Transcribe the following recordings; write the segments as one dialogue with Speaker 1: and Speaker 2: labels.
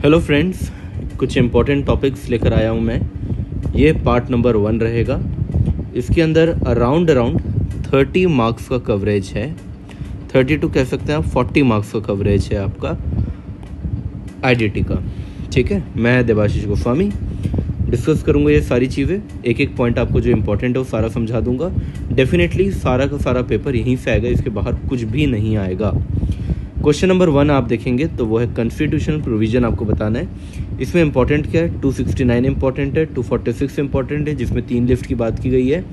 Speaker 1: Hello friends, कुछ important topics लेकर आया हूँ मैं। ये पार्ट नंबर 1 रहेगा। इसके अंदर अराउंड 30 मार्क्स का कवरेज है। 32 कह सकते हैं आप, 40 मार्क्स का कवरेज है आपका आईडीटी का। ठीक है, मैं देवाशीष गोस्वामी डिस्कस करूँगा ये सारी चीज़ें। एक एक पॉइंट आपको जो इम्पोर्टेंट है वो सारा समझा दूंगा। डेफिनेटली सारा का सारा पेपर यहीं से आएगा, इसके बाहर कुछ भी नहीं आएगा। क्वेश्चन नंबर 1 आप देखेंगे तो वो है कॉन्स्टिट्यूशनल प्रोविजन आपको बताना है। इसमें इंपॉर्टेंट क्या है, 269 इंपॉर्टेंट है, 246 इंपॉर्टेंट है, जिसमें 3 लिस्ट की बात की गई है।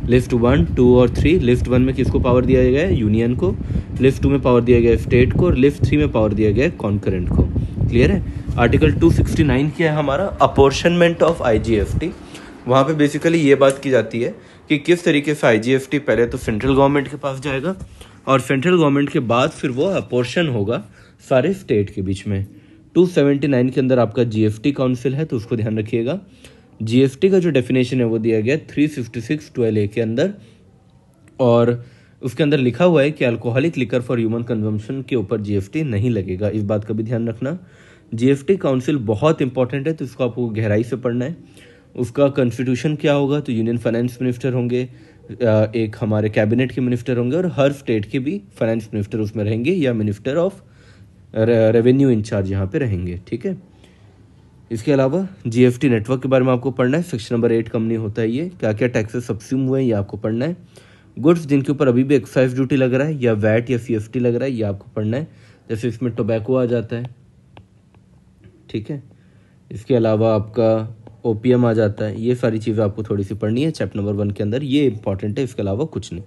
Speaker 1: लिस्ट 1, 2 और 3। लिस्ट 1 में किसको पावर दिया गया है, यूनियन को। लिस्ट 2 में पावर दिया गया है स्टेट को, और लिस्ट 3 में पावर दिया गया है कॉन्करेंट को। क्लियर है। आर्टिकल 269 क्या है हमारा, अपॉर्शनमेंट ऑफ आईजीएफटी। वहाँ पे बेसिकली ये बात की जाती है कि किस तरीके से आईजीएफटी पहले तो सेंट्रल गवर्नमेंट के पास जाएगा और सेंट्रल गवर्नमेंट के बाद फिर वो अपोर्शन होगा सारे स्टेट के बीच में। 279 के अंदर आपका जीएसटी काउंसिल है, तो उसको ध्यान रखिएगा। जीएसटी का जो डेफिनेशन है वो दिया गया 356(12)(a) के अंदर, और उसके अंदर लिखा हुआ है कि alcoholic liquor for human consumption के ऊपर जीएसटी नहीं लगेगा। इस बात का भी ध्यान रखना। जीएसटी काउंसिल बहुत इंपॉर्टेंट है, तो इसको आपको गहराई से पढ़ना है। उसका कॉन्स्टिट्यूशन क्या होगा, तो यूनियन फाइनेंस मिनिस्टर होंगे, एक हमारे कैबिनेट के मिनिस्टर होंगे, और हर स्टेट के भी फाइनेंस मिनिस्टर उसमें रहेंगे, या मिनिस्टर ऑफ रेवेन्यू इंचार्ज यहाँ पे रहेंगे। ठीक है। इसके अलावा जीएसटी नेटवर्क के बारे में आपको पढ़ना है। सेक्शन नंबर 8 कंपनी होता है ये, क्या क्या टैक्सेस सब्स्यूम हुए हैं ये आपको पढ़ना है। गुड्स जिनके ऊपर अभी भी एक्साइज ड्यूटी लग रहा है, या वैट या सीएसटी लग रहा है, ये आपको पढ़ना है। जैसे इसमें टोबैको आ जाता है। ठीक है। इसके अलावा आपका ओपीएम आ जाता है। ये सारी चीज़ें आपको थोड़ी सी पढ़नी है चैप्टर नंबर 1 के अंदर, ये इंपॉर्टेंट है। इसके अलावा कुछ नहीं।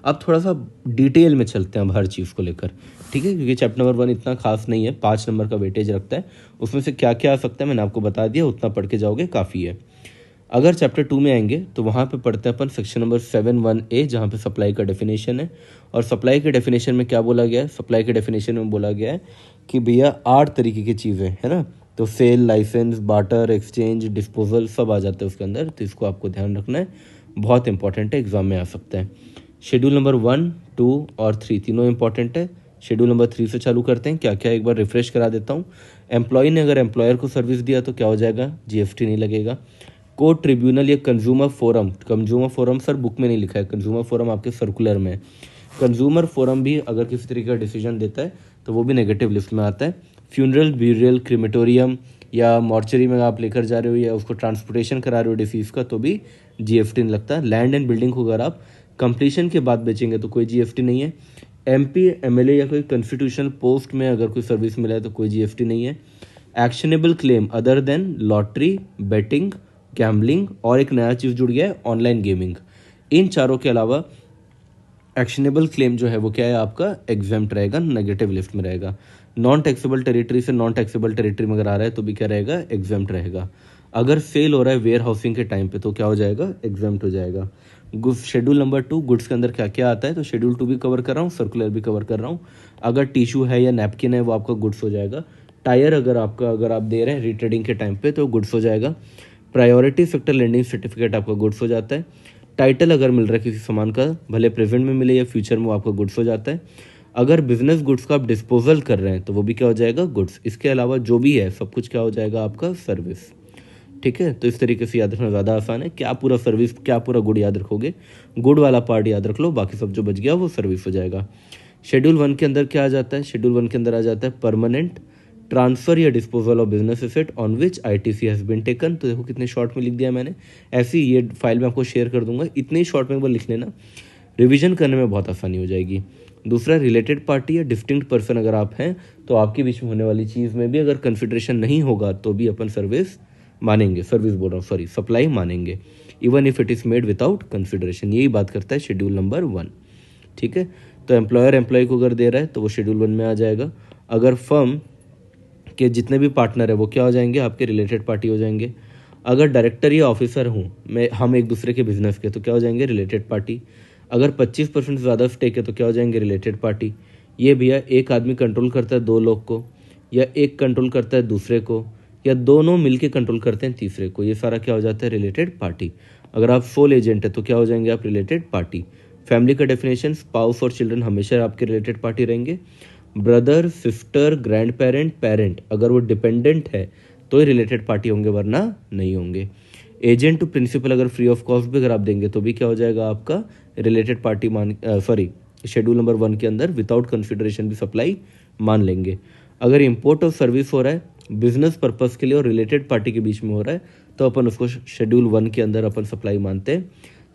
Speaker 1: अब थोड़ा सा डिटेल में चलते हैं अब हर चीज़ को लेकर। ठीक है, क्योंकि चैप्टर नंबर 1 इतना खास नहीं है, 5 नंबर का वेटेज रखता है। उसमें से क्या क्या आ सकता है मैंने आपको बता दिया, उतना पढ़ के जाओगे काफ़ी है। अगर चैप्टर 2 में आएंगे तो वहाँ पे पढ़ते हैं अपन सेक्शन नंबर 7(1)(a), जहाँ पे सप्लाई का डेफिनेशन है। और सप्लाई के डेफिनेशन में क्या बोला गया है, सप्लाई के डेफिनेशन में बोला गया है कि भैया 8 तरीके की चीज़ें है ना, तो sale, licence, barter, exchange, disposal सब आ जाता है उसके अंदर। तो इसको आपको ध्यान रखना है, बहुत इंपॉर्टेंट है, एग्जाम में आ सकता है। शेड्यूल नंबर 1, 2 और 3 तीनों इंपॉर्टेंट है। शेड्यूल नंबर 3 से चालू करते हैं। क्या क्या एक बार रिफ्रेश करा देता हूँ। एम्प्लॉय ने अगर एम्प्लॉयर को सर्विस दिया तो क्या हो जाएगा, जीएसटी नहीं लगेगा। कोर्ट, ट्रिब्यूनल या consumer forum, consumer forum sir book में नहीं लिखा है, कंज्यूमर फोरम आपके सर्कुलर में है। कंज्यूमर फोरम भी अगर किसी तरीके का डिसीजन देता है तो वो भी नेगेटिव लिस्ट में आता है। फ्यूनरल, ब्यूरियल, क्रिमेटोरियम या मॉर्चरी में आप लेकर जा रहे हो या उसको ट्रांसपोर्टेशन करा रहे हो डिसीज का, तो भी जीएसटी नहीं लगता। लैंड एंड बिल्डिंग को अगर आप कंप्लीशन के बाद बेचेंगे तो कोई जीएसटी नहीं है। एमपी, एमएलए या कोई कॉन्स्टिट्यूशनल पोस्ट में अगर कोई सर्विस मिला है तो कोई जीएसटी नहीं है। Actionable claim other than lottery, betting, gambling, और एक नया चीज़ जुड़ गया है ऑनलाइन गेमिंग। इन चारों के अलावा एक्शनेबल क्लेम जो है वो क्या है आपका, एग्जाम्प्ट रहेगा, नेगेटिव लिस्ट में रहेगा। नॉन टैक्सेबल टेरिटरी से नॉन टैक्सेबल टेरिटरी में अगर आ रहा है तो भी क्या रहेगा, एग्जाम्प्ट रहेगा। अगर सेल हो रहा है वेयर हाउसिंग के टाइम पे तो क्या हो जाएगा, एग्जाम्प्ट हो जाएगा। शेड्यूल नंबर 2 गुड्स के अंदर क्या क्या आता है, तो शेड्यूल 2 भी कवर कर रहा हूँ, सर्कुलर भी कवर कर रहा हूँ। अगर टिश्यू है या नैपकिन है वो आपका गुड्स हो जाएगा। टायर अगर आप दे रहे हैं रिट्रेडिंग के टाइम पे तो गुड्स हो जाएगा। प्रायोरिटी सेक्टर लेंडिंग सर्टिफिकेट आपका गुड्स हो जाता है। टाइटल अगर मिल रहा है किसी सामान का, भले प्रेजेंट में मिले या फ्यूचर में, वो आपका गुड्स हो जाता है। अगर बिजनेस गुड्स का आप डिस्पोजल कर रहे हैं तो वो भी क्या हो जाएगा, गुड्स। इसके अलावा जो भी है सब कुछ क्या हो जाएगा आपका, सर्विस। ठीक है, तो इस तरीके से याद रखना ज़्यादा आसान है। क्या पूरा सर्विस, क्या पूरा गुड याद रखोगे, गुड वाला पार्ट याद रख लो, बाकी सब जो बच गया वो सर्विस हो जाएगा। शेड्यूल 1 के अंदर क्या आ जाता है, शेड्यूल 1 के अंदर आ जाता है परमानेंट ट्रांसफर या disposal of business asset on which ITC has been taken. तो देखो कितने शॉर्ट में लिख दिया मैंने, ऐसी ये फाइल में आपको शेयर कर दूंगा, इतने ही शॉर्ट में एक बार लिख लेना, रिवीजन करने में बहुत आसानी हो जाएगी। दूसरा, रिलेटेड पार्टी या डिस्टिंक्ट पर्सन अगर आप हैं तो आपके बीच में होने वाली चीज़ में भी अगर कंसिडरेशन नहीं होगा तो भी अपन सर्विस मानेंगे, सर्विस बोल रहा हूँ सॉरी, सप्लाई मानेंगे, even if it is made without consideration. यही बात करता है शेड्यूल नंबर 1। ठीक है, तो एम्प्लॉयर एम्प्लॉय को अगर दे रहा है तो वो शेड्यूल 1 में आ जाएगा। अगर फर्म के जितने भी पार्टनर है वो क्या हो जाएंगे, आपके रिलेटेड पार्टी हो जाएंगे। अगर डायरेक्टर या ऑफिसर हूँ हम एक दूसरे के बिजनेस के, तो क्या हो जाएंगे, रिलेटेड पार्टी। अगर 25% से ज़्यादा स्टेक है तो क्या हो जाएंगे, रिलेटेड पार्टी। ये भैया एक आदमी कंट्रोल करता है 2 लोग को, या एक कंट्रोल करता है दूसरे को, या दोनों मिलके कंट्रोल करते हैं तीसरे को, ये सारा क्या हो जाता है, रिलेटेड पार्टी। अगर आप सोल एजेंट है तो क्या हो जाएंगे आप, रिलेटेड पार्टी। फैमिली का डेफिनेशन, स्पाउस और चिल्ड्रन हमेशा आपके रिलेटेड पार्टी रहेंगे। Brother, sister, grand parent, parent, अगर वो डिपेंडेंट है तो ही रिलेटेड पार्टी होंगे, वरना नहीं होंगे। एजेंट टू प्रिंसिपल अगर फ्री ऑफ कॉस्ट भी अगर आप देंगे तो भी क्या हो जाएगा आपका रिलेटेड पार्टी मान, सॉरी शेड्यूल नंबर 1 के अंदर विदाउट कंसिडरेशन भी सप्लाई मान लेंगे। अगर इम्पोर्ट ऑफ सर्विस हो रहा है बिजनेस पर्पस के लिए और रिलेटेड पार्टी के बीच में हो रहा है तो अपन उसको शेड्यूल 1 के अंदर अपन सप्लाई मानते हैं।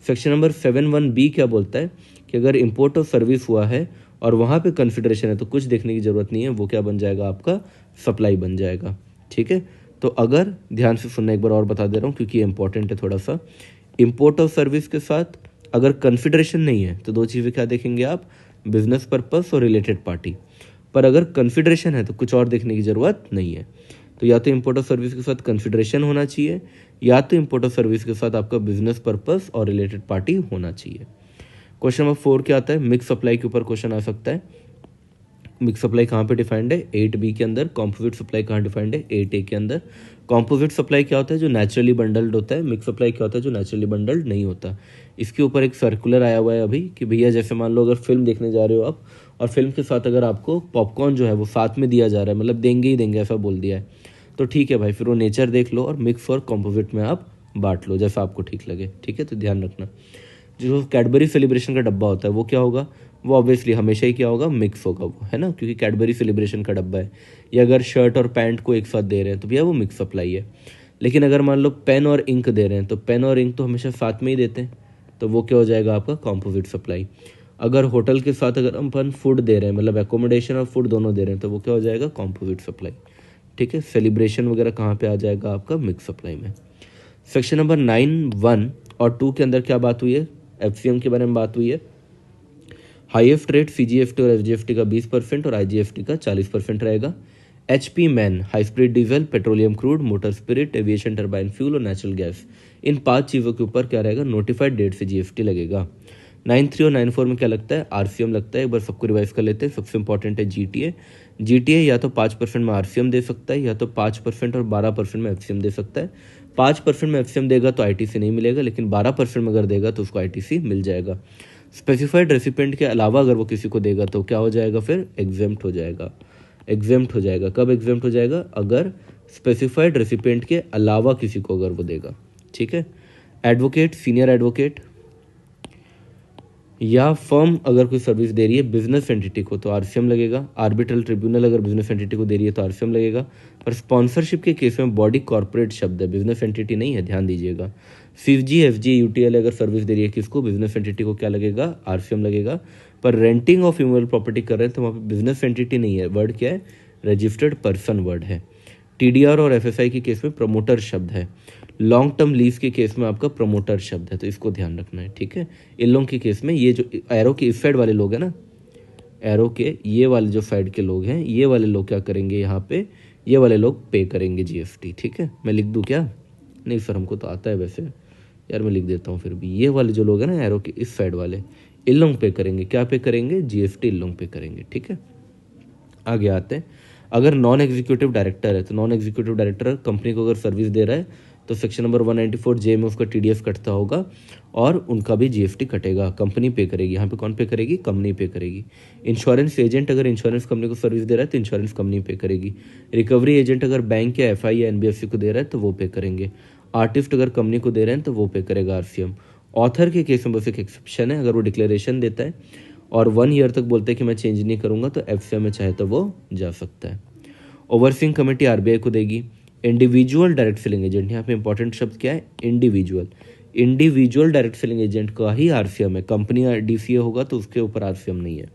Speaker 1: सेक्शन नंबर 7(1)(b) क्या बोलता है कि अगर इम्पोर्ट ऑफ सर्विस हुआ है और वहाँ पे कंसिडरेशन है तो कुछ देखने की ज़रूरत नहीं है, वो क्या बन जाएगा आपका सप्लाई बन जाएगा। ठीक है, तो अगर ध्यान से सुनना, एक बार और बता दे रहा हूँ क्योंकि ये इंपॉर्टेंट है थोड़ा सा। इम्पोर्ट ऑफ सर्विस के साथ अगर कंसिडरेशन नहीं है तो दो चीज़ें क्या देखेंगे आप, बिजनेस पर्पस और रिलेटेड पार्टी। पर अगर कंसिडरेशन है तो कुछ और देखने की ज़रूरत नहीं है। तो या तो इम्पोर्ट ऑफ सर्विस के साथ कंसिडरेशन होना चाहिए या तो इम्पोर्ट ऑफ सर्विस के साथ आपका बिजनेस पर्पस और रिलेटेड पार्टी होना चाहिए। क्वेश्चन नंबर 4 क्या आता है, मिक्स सप्लाई के ऊपर क्वेश्चन आ सकता है। मिक्स सप्लाई कहाँ पे डिफाइंड है, 8B के अंदर। कॉम्पोजिट सप्लाई कहाँ डिफाइंड है, 8A के अंदर। कॉम्पोजिट सप्लाई क्या होता है, जो नेचुरली बंडल्ड होता है। मिक्स सप्लाई क्या होता है, जो नेचुरली बंडल्ड नहीं होता। इसके ऊपर एक सर्कुलर आया हुआ है अभी कि भैया जैसे मान लो अगर फिल्म देखने जा रहे हो आप और फिल्म के साथ अगर आपको पॉपकॉर्न जो है वो साथ में दिया जा रहा है, मतलब देंगे ही देंगे ऐसा बोल दिया है, तो ठीक है भाई, फिर वो नेचर देख लो और मिक्स और कॉम्पोजिट में आप बांट लो जैसा आपको ठीक लगे। ठीक है, तो ध्यान रखना। जो कैडबरी सेलिब्रेशन का डब्बा होता है वो क्या होगा, वो ऑब्वियसली हमेशा ही क्या होगा, मिक्स होगा वो, है ना, क्योंकि कैडबरी सेलिब्रेशन का डब्बा है। या अगर शर्ट और पैंट को एक साथ दे रहे हैं तो भैया वो मिक्स सप्लाई है। लेकिन अगर मान लो पेन और इंक दे रहे हैं तो पेन और इंक तो हमेशा साथ में ही देते हैं, तो वो क्या हो जाएगा आपका कॉम्पोजिट सप्लाई। अगर होटल के साथ अगर अपन फूड दे रहे हैं, मतलब एकोमोडेशन और फूड दोनों दे रहे हैं, तो वो क्या हो जाएगा कॉम्पोजिट सप्लाई। ठीक है, सेलिब्रेशन वगैरह कहाँ पे आ जाएगा आपका मिक्स सप्लाई में। सेक्शन नंबर 9(1) और 2 के अंदर क्या बात हुई है, एफसीएम के बारे में बात हुई है। हाईएस्ट रेट सीजीएफटी और एफजीएफटी का 20% और आईजीएफटी का 40% रहेगा। HP man, high speed diesel, petroleum crude, motor spirit, aviation turbine fuel और नेचुरल गैस, इन 5 चीज़ों के ऊपर क्या रहेगा, नोटिफाइड डेट से जीएसटी लगेगा। 9(3) और 9(4) में क्या लगता है, आरसीएम लगता है। एक बार सबको रिवाइज कर लेते हैं। सबसे इंपॉर्टेंट है जीटीए। जीटीए या तो 5% में आरसीएम दे सकता है या तो 5% और 12% में एफसीएम दे सकता है। 5% में एफसीएम देगा तो आईटीसी नहीं मिलेगा, लेकिन 12% में अगर देगा तो उसको आईटीसी मिल जाएगा। स्पेसिफाइड रेसिपिएंट के अलावा अगर वो किसी को देगा तो क्या हो जाएगा, फिर एग्जेम्प्ट हो जाएगा। एग्जेम्प्ट हो जाएगा, कब एग्जेम्प्ट हो जाएगा, अगर स्पेसिफाइड रेसिपिएंट के अलावा किसी को अगर वो देगा। ठीक है, एडवोकेट, सीनियर एडवोकेट या फर्म अगर कोई सर्विस दे रही है बिजनेस एंटिटी को तो आरसीएम लगेगा। आर्बिट्रल ट्रिब्यूनल अगर बिजनेस एंटिटी को दे रही है तो आरसीएम लगेगा। पर स्पॉन्सरशिप के केस में बॉडी कॉर्पोरेट शब्द है, बिजनेस एंटिटी नहीं है, ध्यान दीजिएगा। सीजी, एफजी, यूटीएल अगर सर्विस दे रही है किसको, बिजनेस एंटिटी को, क्या लगेगा, आरसीएम लगेगा। पर रेंटिंग ऑफ इमूवेबल प्रॉपर्टी कर रहे हैं तो वहाँ पे बिजनेस एंटिटी नहीं है, वर्ड क्या है, रजिस्टर्ड पर्सन वर्ड है। टीडीआर और एफएसआई के केस में प्रमोटर शब्द है। लॉन्ग टर्म लीज के केस में आपका प्रमोटर शब्द है, तो इसको ध्यान रखना है। ठीक है, इन लोगों के केस में ये जो एरो के इस साइड वाले लोग हैं ना, एरो के ये वाले जो साइड के लोग हैं, ये वाले लोग क्या करेंगे यहाँ पे, ये वाले लोग पे करेंगे जीएसटी। ठीक है, मैं लिख दूँ क्या, नहीं सर हमको तो आता है वैसे यार, मैं लिख देता हूँ फिर भी। ये वाले जो लोग हैं ना एरो के इस साइड वाले, इन लोग पे करेंगे, क्या पे करेंगे, जीएसटी इन लोग पे करेंगे। ठीक है, आगे आते हैं। अगर नॉन एग्जीक्यूटिव डायरेक्टर है तो नॉन एग्जीक्यूटिव डायरेक्टर कंपनी को अगर सर्विस दे रहा है तो सेक्शन नंबर 194(j) में उसका टीडीएस कटता होगा और उनका भी जीएसटी कटेगा, कंपनी पे करेगी। यहाँ पे कौन पे करेगी, कंपनी पे करेगी। इंश्योरेंस एजेंट अगर इंश्योरेंस कंपनी को सर्विस दे रहा है तो इंश्योरेंस कंपनी पे करेगी। रिकवरी एजेंट अगर बैंक या एफआई या एनबीएफसी को दे रहा है तो वो पे करेंगे। आर्टिस्ट अगर कंपनी को दे रहे हैं तो वो पे करेगा आरसीएम। ऑथर के केस में बस एक एक्सेप्शन है, अगर वो डिक्लेरेशन देता है और 1 ईयर तक बोलते हैं कि मैं चेंज नहीं करूंगा तो एफसीएम में चाहे तो वो जा सकता है। ओवरसीइंग कमेटी आरबीआई को देगी। इंडिविजुअल डायरेक्ट सेलिंग एजेंट, यहाँ पे इंपॉर्टेंट शब्द क्या है, individual. Individual direct selling agent का ही आरसीएम है, कंपनी डीसीए होगा तो उसके ऊपर आरसीएम नहीं है।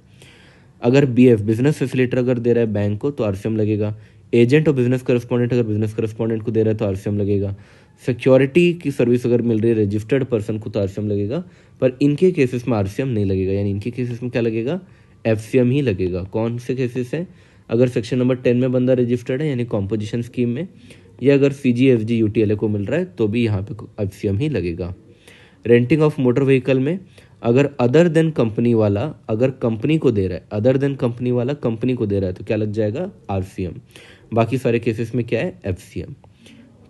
Speaker 1: अगर बीएफ बिजनेस फैसिलिटेटर अगर दे रहा है बैंक को तो आरसीएम लगेगा। एजेंट और बिजनेस करस्पॉन्डेंट अगर बिजनेस करस्पॉन्डेंट को दे रहा है तो आरसीएम लगेगा। सिक्योरिटी की सर्विस अगर मिल रही है रजिस्टर्ड पर्सन को तो आरसीएम लगेगा। पर इनके केसेस में आरसीएम नहीं लगेगा, यानी इनके केसेस में क्या लगेगा, एफसीएम ही लगेगा। कौन से केसेस हैं, अगर सेक्शन नंबर 10 में बंदा रजिस्टर्ड है यानी कॉम्पोजिशन स्कीम में, या अगर सीजी, एफजी, यूटीएलए को मिल रहा है तो भी यहाँ पे एफसीएम ही लगेगा। रेंटिंग ऑफ मोटर व्हीकल में अगर अदर देन कंपनी वाला अगर कंपनी को दे रहा है, अदर देन कंपनी वाला कंपनी को दे रहा है तो क्या लग जाएगा, आरसीएम। बाकी सारे केसेस में क्या है, एफसीएम।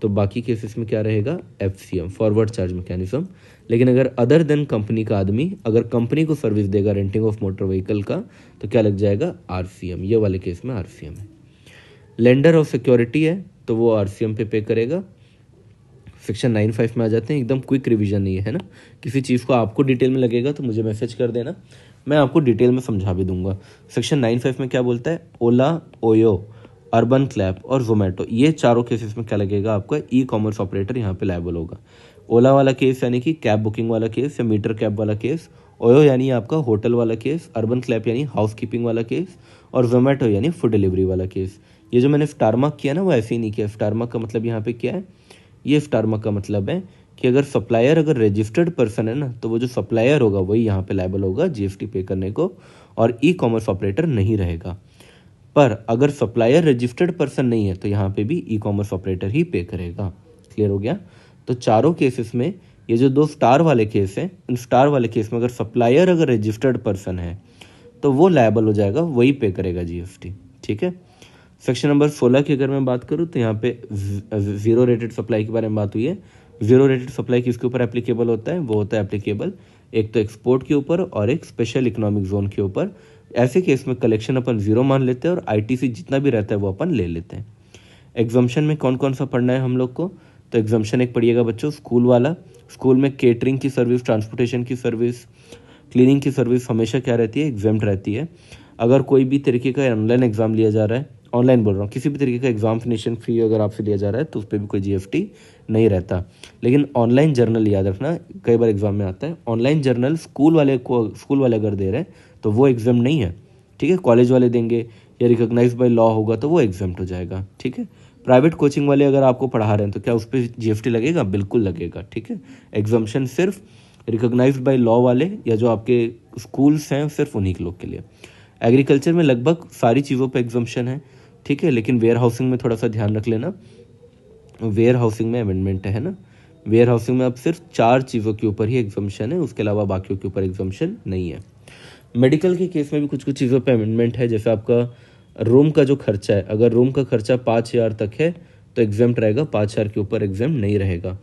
Speaker 1: तो बाकी केसेस में क्या रहेगा, FCM, फॉरवर्ड चार्ज मैकेनिज्म। लेकिन अगर अदर देन कंपनी का आदमी अगर कंपनी को सर्विस देगा रेंटिंग ऑफ मोटर व्हीकल का, तो क्या लग जाएगा, RCM। ये वाले केस में RCM है। लेंडर ऑफ सिक्योरिटी है तो वो RCM पे करेगा। सेक्शन 9(5) में आ जाते हैं, एकदम क्विक रिवीजन नहीं है ना। किसी चीज़ को आपको डिटेल में लगेगा तो मुझे मैसेज कर देना, मैं आपको डिटेल में समझा भी दूंगा। सेक्शन 9(5) में क्या बोलता है, ओला, ओयो, अर्बन क्लैप और जोमेटो, ये चारों केसेस में क्या लगेगा आपका, ई-कॉमर्स ऑपरेटर यहाँ पे लायबल होगा। ओला वाला केस यानी कि कैब बुकिंग वाला केस या मीटर कैब वाला केस, ओयो यानी आपका होटल वाला केस, अर्बन क्लैप यानी हाउस कीपिंग वाला केस, और जोमेटो यानी फूड डिलीवरी वाला केस। ये जो मैंने स्टार मार्क किया ना वो ऐसे ही नहीं किया। स्टार मार्क का मतलब यहाँ पे क्या है, ये स्टार मार्क का मतलब है कि अगर सप्लायर अगर रजिस्टर्ड पर्सन है ना, तो वो जो सप्लायर होगा वही यहाँ पे लायबल होगा GST पे करने को, और ई-कॉमर्स ऑपरेटर नहीं रहेगा। पर अगर सप्लायर रजिस्टर्ड पर्सन नहीं है तो यहाँ पे भी ई-कॉमर्स ऑपरेटर ही पे करेगा। क्लियर हो गया। तो चारों केसेस में ये जो 2 स्टार वाले केस हैं, इन स्टार वाले केस में अगर सप्लायर अगर रजिस्टर्ड पर्सन है तो वो लायबल हो जाएगा, वही पे करेगा GST। ठीक है। सेक्शन नंबर 16 की अगर मैं बात करूँ तो यहाँ पे जीरो रेटेड सप्लाई के बारे में बात हुई है। जीरो रेटेड सप्लाई किसके ऊपर एप्लीकेबल होता है, वो होता है एप्लीकेबल एक तो एक्सपोर्ट के ऊपर और एक स्पेशल इकोनॉमिक जोन के ऊपर। ऐसे केस में कलेक्शन अपन जीरो मान लेते हैं और ITC जितना भी रहता है वो अपन ले लेते हैं। एग्जाम्पशन में कौन कौन सा पढ़ना है हम लोग को, तो एग्जाम्पशन एक पढ़िएगा बच्चों, स्कूल वाला। स्कूल में केटरिंग की सर्विस, ट्रांसपोर्टेशन की सर्विस, क्लीनिंग की सर्विस हमेशा क्या रहती है, एग्जाम्प्ट रहती है। अगर कोई भी तरीके का ऑनलाइन एग्जाम लिया जा रहा है, ऑनलाइन बोल रहा हूँ, किसी भी तरीके का एग्जामिनेशन फी अगर आपसे लिया जा रहा है तो उस पर भी कोई GST नहीं रहता। लेकिन ऑनलाइन जर्नल याद रखना, कई बार एग्जाम में आता है, ऑनलाइन जर्नल स्कूल वाले अगर दे रहे हैं तो वो एग्जाम नहीं है। ठीक है। कॉलेज वाले देंगे या रिकॉग्नाइज बाय लॉ होगा तो वो एग्जाम्प्ट हो जाएगा। ठीक है। प्राइवेट कोचिंग वाले अगर आपको पढ़ा रहे हैं तो क्या उस पर GST लगेगा, बिल्कुल लगेगा। ठीक है। एग्जाम्पशन सिर्फ रिकॉग्नाइज बाय लॉ वाले या जो आपके स्कूल्स हैं सिर्फ उन्हीं के लोग के लिए। एग्रीकल्चर में लगभग सारी चीज़ों पे एग्जाम्पशन है। ठीक है। लेकिन वेयर हाउसिंग में थोड़ा सा ध्यान रख लेना, वेयर हाउसिंग में अमेंडमेंट है ना। वेयर हाउसिंग में अब सिर्फ 4 चीज़ों के ऊपर ही एग्जाम्पशन है, उसके अलावा बाकियों के ऊपर एग्जाम्पशन नहीं है। मेडिकल के केस में भी कुछ कुछ चीज़ों पे अमेंडमेंट है, जैसे आपका रूम का जो खर्चा है, अगर रूम का खर्चा 5,000 तक है तो एग्जाम्प्ट रहेगा, 5,000 के ऊपर एग्जाम्प्ट नहीं रहेगा।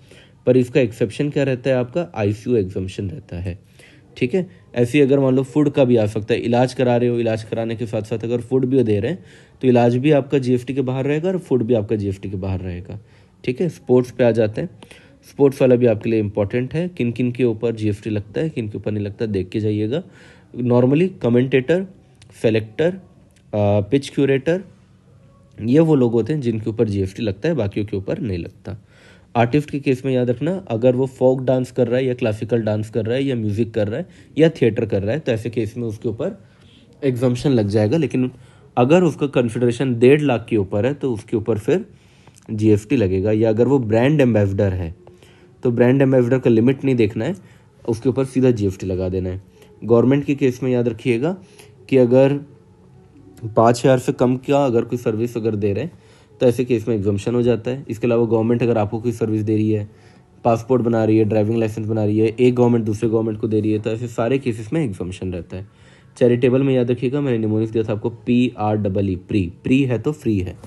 Speaker 1: पर इसका एक्सेप्शन क्या रहता है आपका, ICU एग्जाम्पशन रहता है। ठीक है। ऐसे ही अगर मान लो फूड का भी आ सकता है, इलाज करा रहे हो, इलाज कराने के साथ साथ अगर फूड भी दे रहे हैं तो इलाज भी आपका GST के बाहर रहेगा और फूड भी आपका GST के बाहर रहेगा। ठीक है। स्पोर्ट्स पे आ जाते हैं। स्पोर्ट्स वाला भी आपके लिए इंपॉर्टेंट है, किन किन के ऊपर GST लगता है, किन के ऊपर नहीं लगता, देख के जाइएगा। Normally commentator, selector, pitch curator, ये वो लोग होते हैं जिनके ऊपर GST लगता है, बाकियों के ऊपर नहीं लगता। आर्टिस्ट के केस में याद रखना, अगर वो फोक डांस कर रहा है या क्लासिकल डांस कर रहा है या म्यूजिक कर रहा है या थिएटर कर रहा है तो ऐसे केस में उसके ऊपर एग्जाम्पशन लग जाएगा। लेकिन अगर उसका कंसिडरेशन 1.5 लाख के ऊपर है तो उसके ऊपर फिर GST लगेगा। या अगर वो ब्रांड एम्बेसडर है तो ब्रांड एम्बेसडर का लिमिट नहीं देखना है, उसके ऊपर सीधा GST लगा देना है। गवर्नमेंट के केस में याद रखिएगा कि अगर 5,000 से कम का अगर कोई सर्विस अगर दे रहे हैं तो ऐसे केस में एग्जाम्पशन हो जाता है। इसके अलावा गवर्नमेंट अगर आपको कोई सर्विस दे रही है, पासपोर्ट बना रही है, ड्राइविंग लाइसेंस बना रही है, एक गवर्नमेंट दूसरे गवर्नमेंट को दे रही है, तो ऐसे सारे केसेस में एग्जाम्पशन रहता है। चैरिटेबल में याद रखिएगा, मैंने निमोनिक्स दिया था आपको, PREE, प्री है तो फ्री है।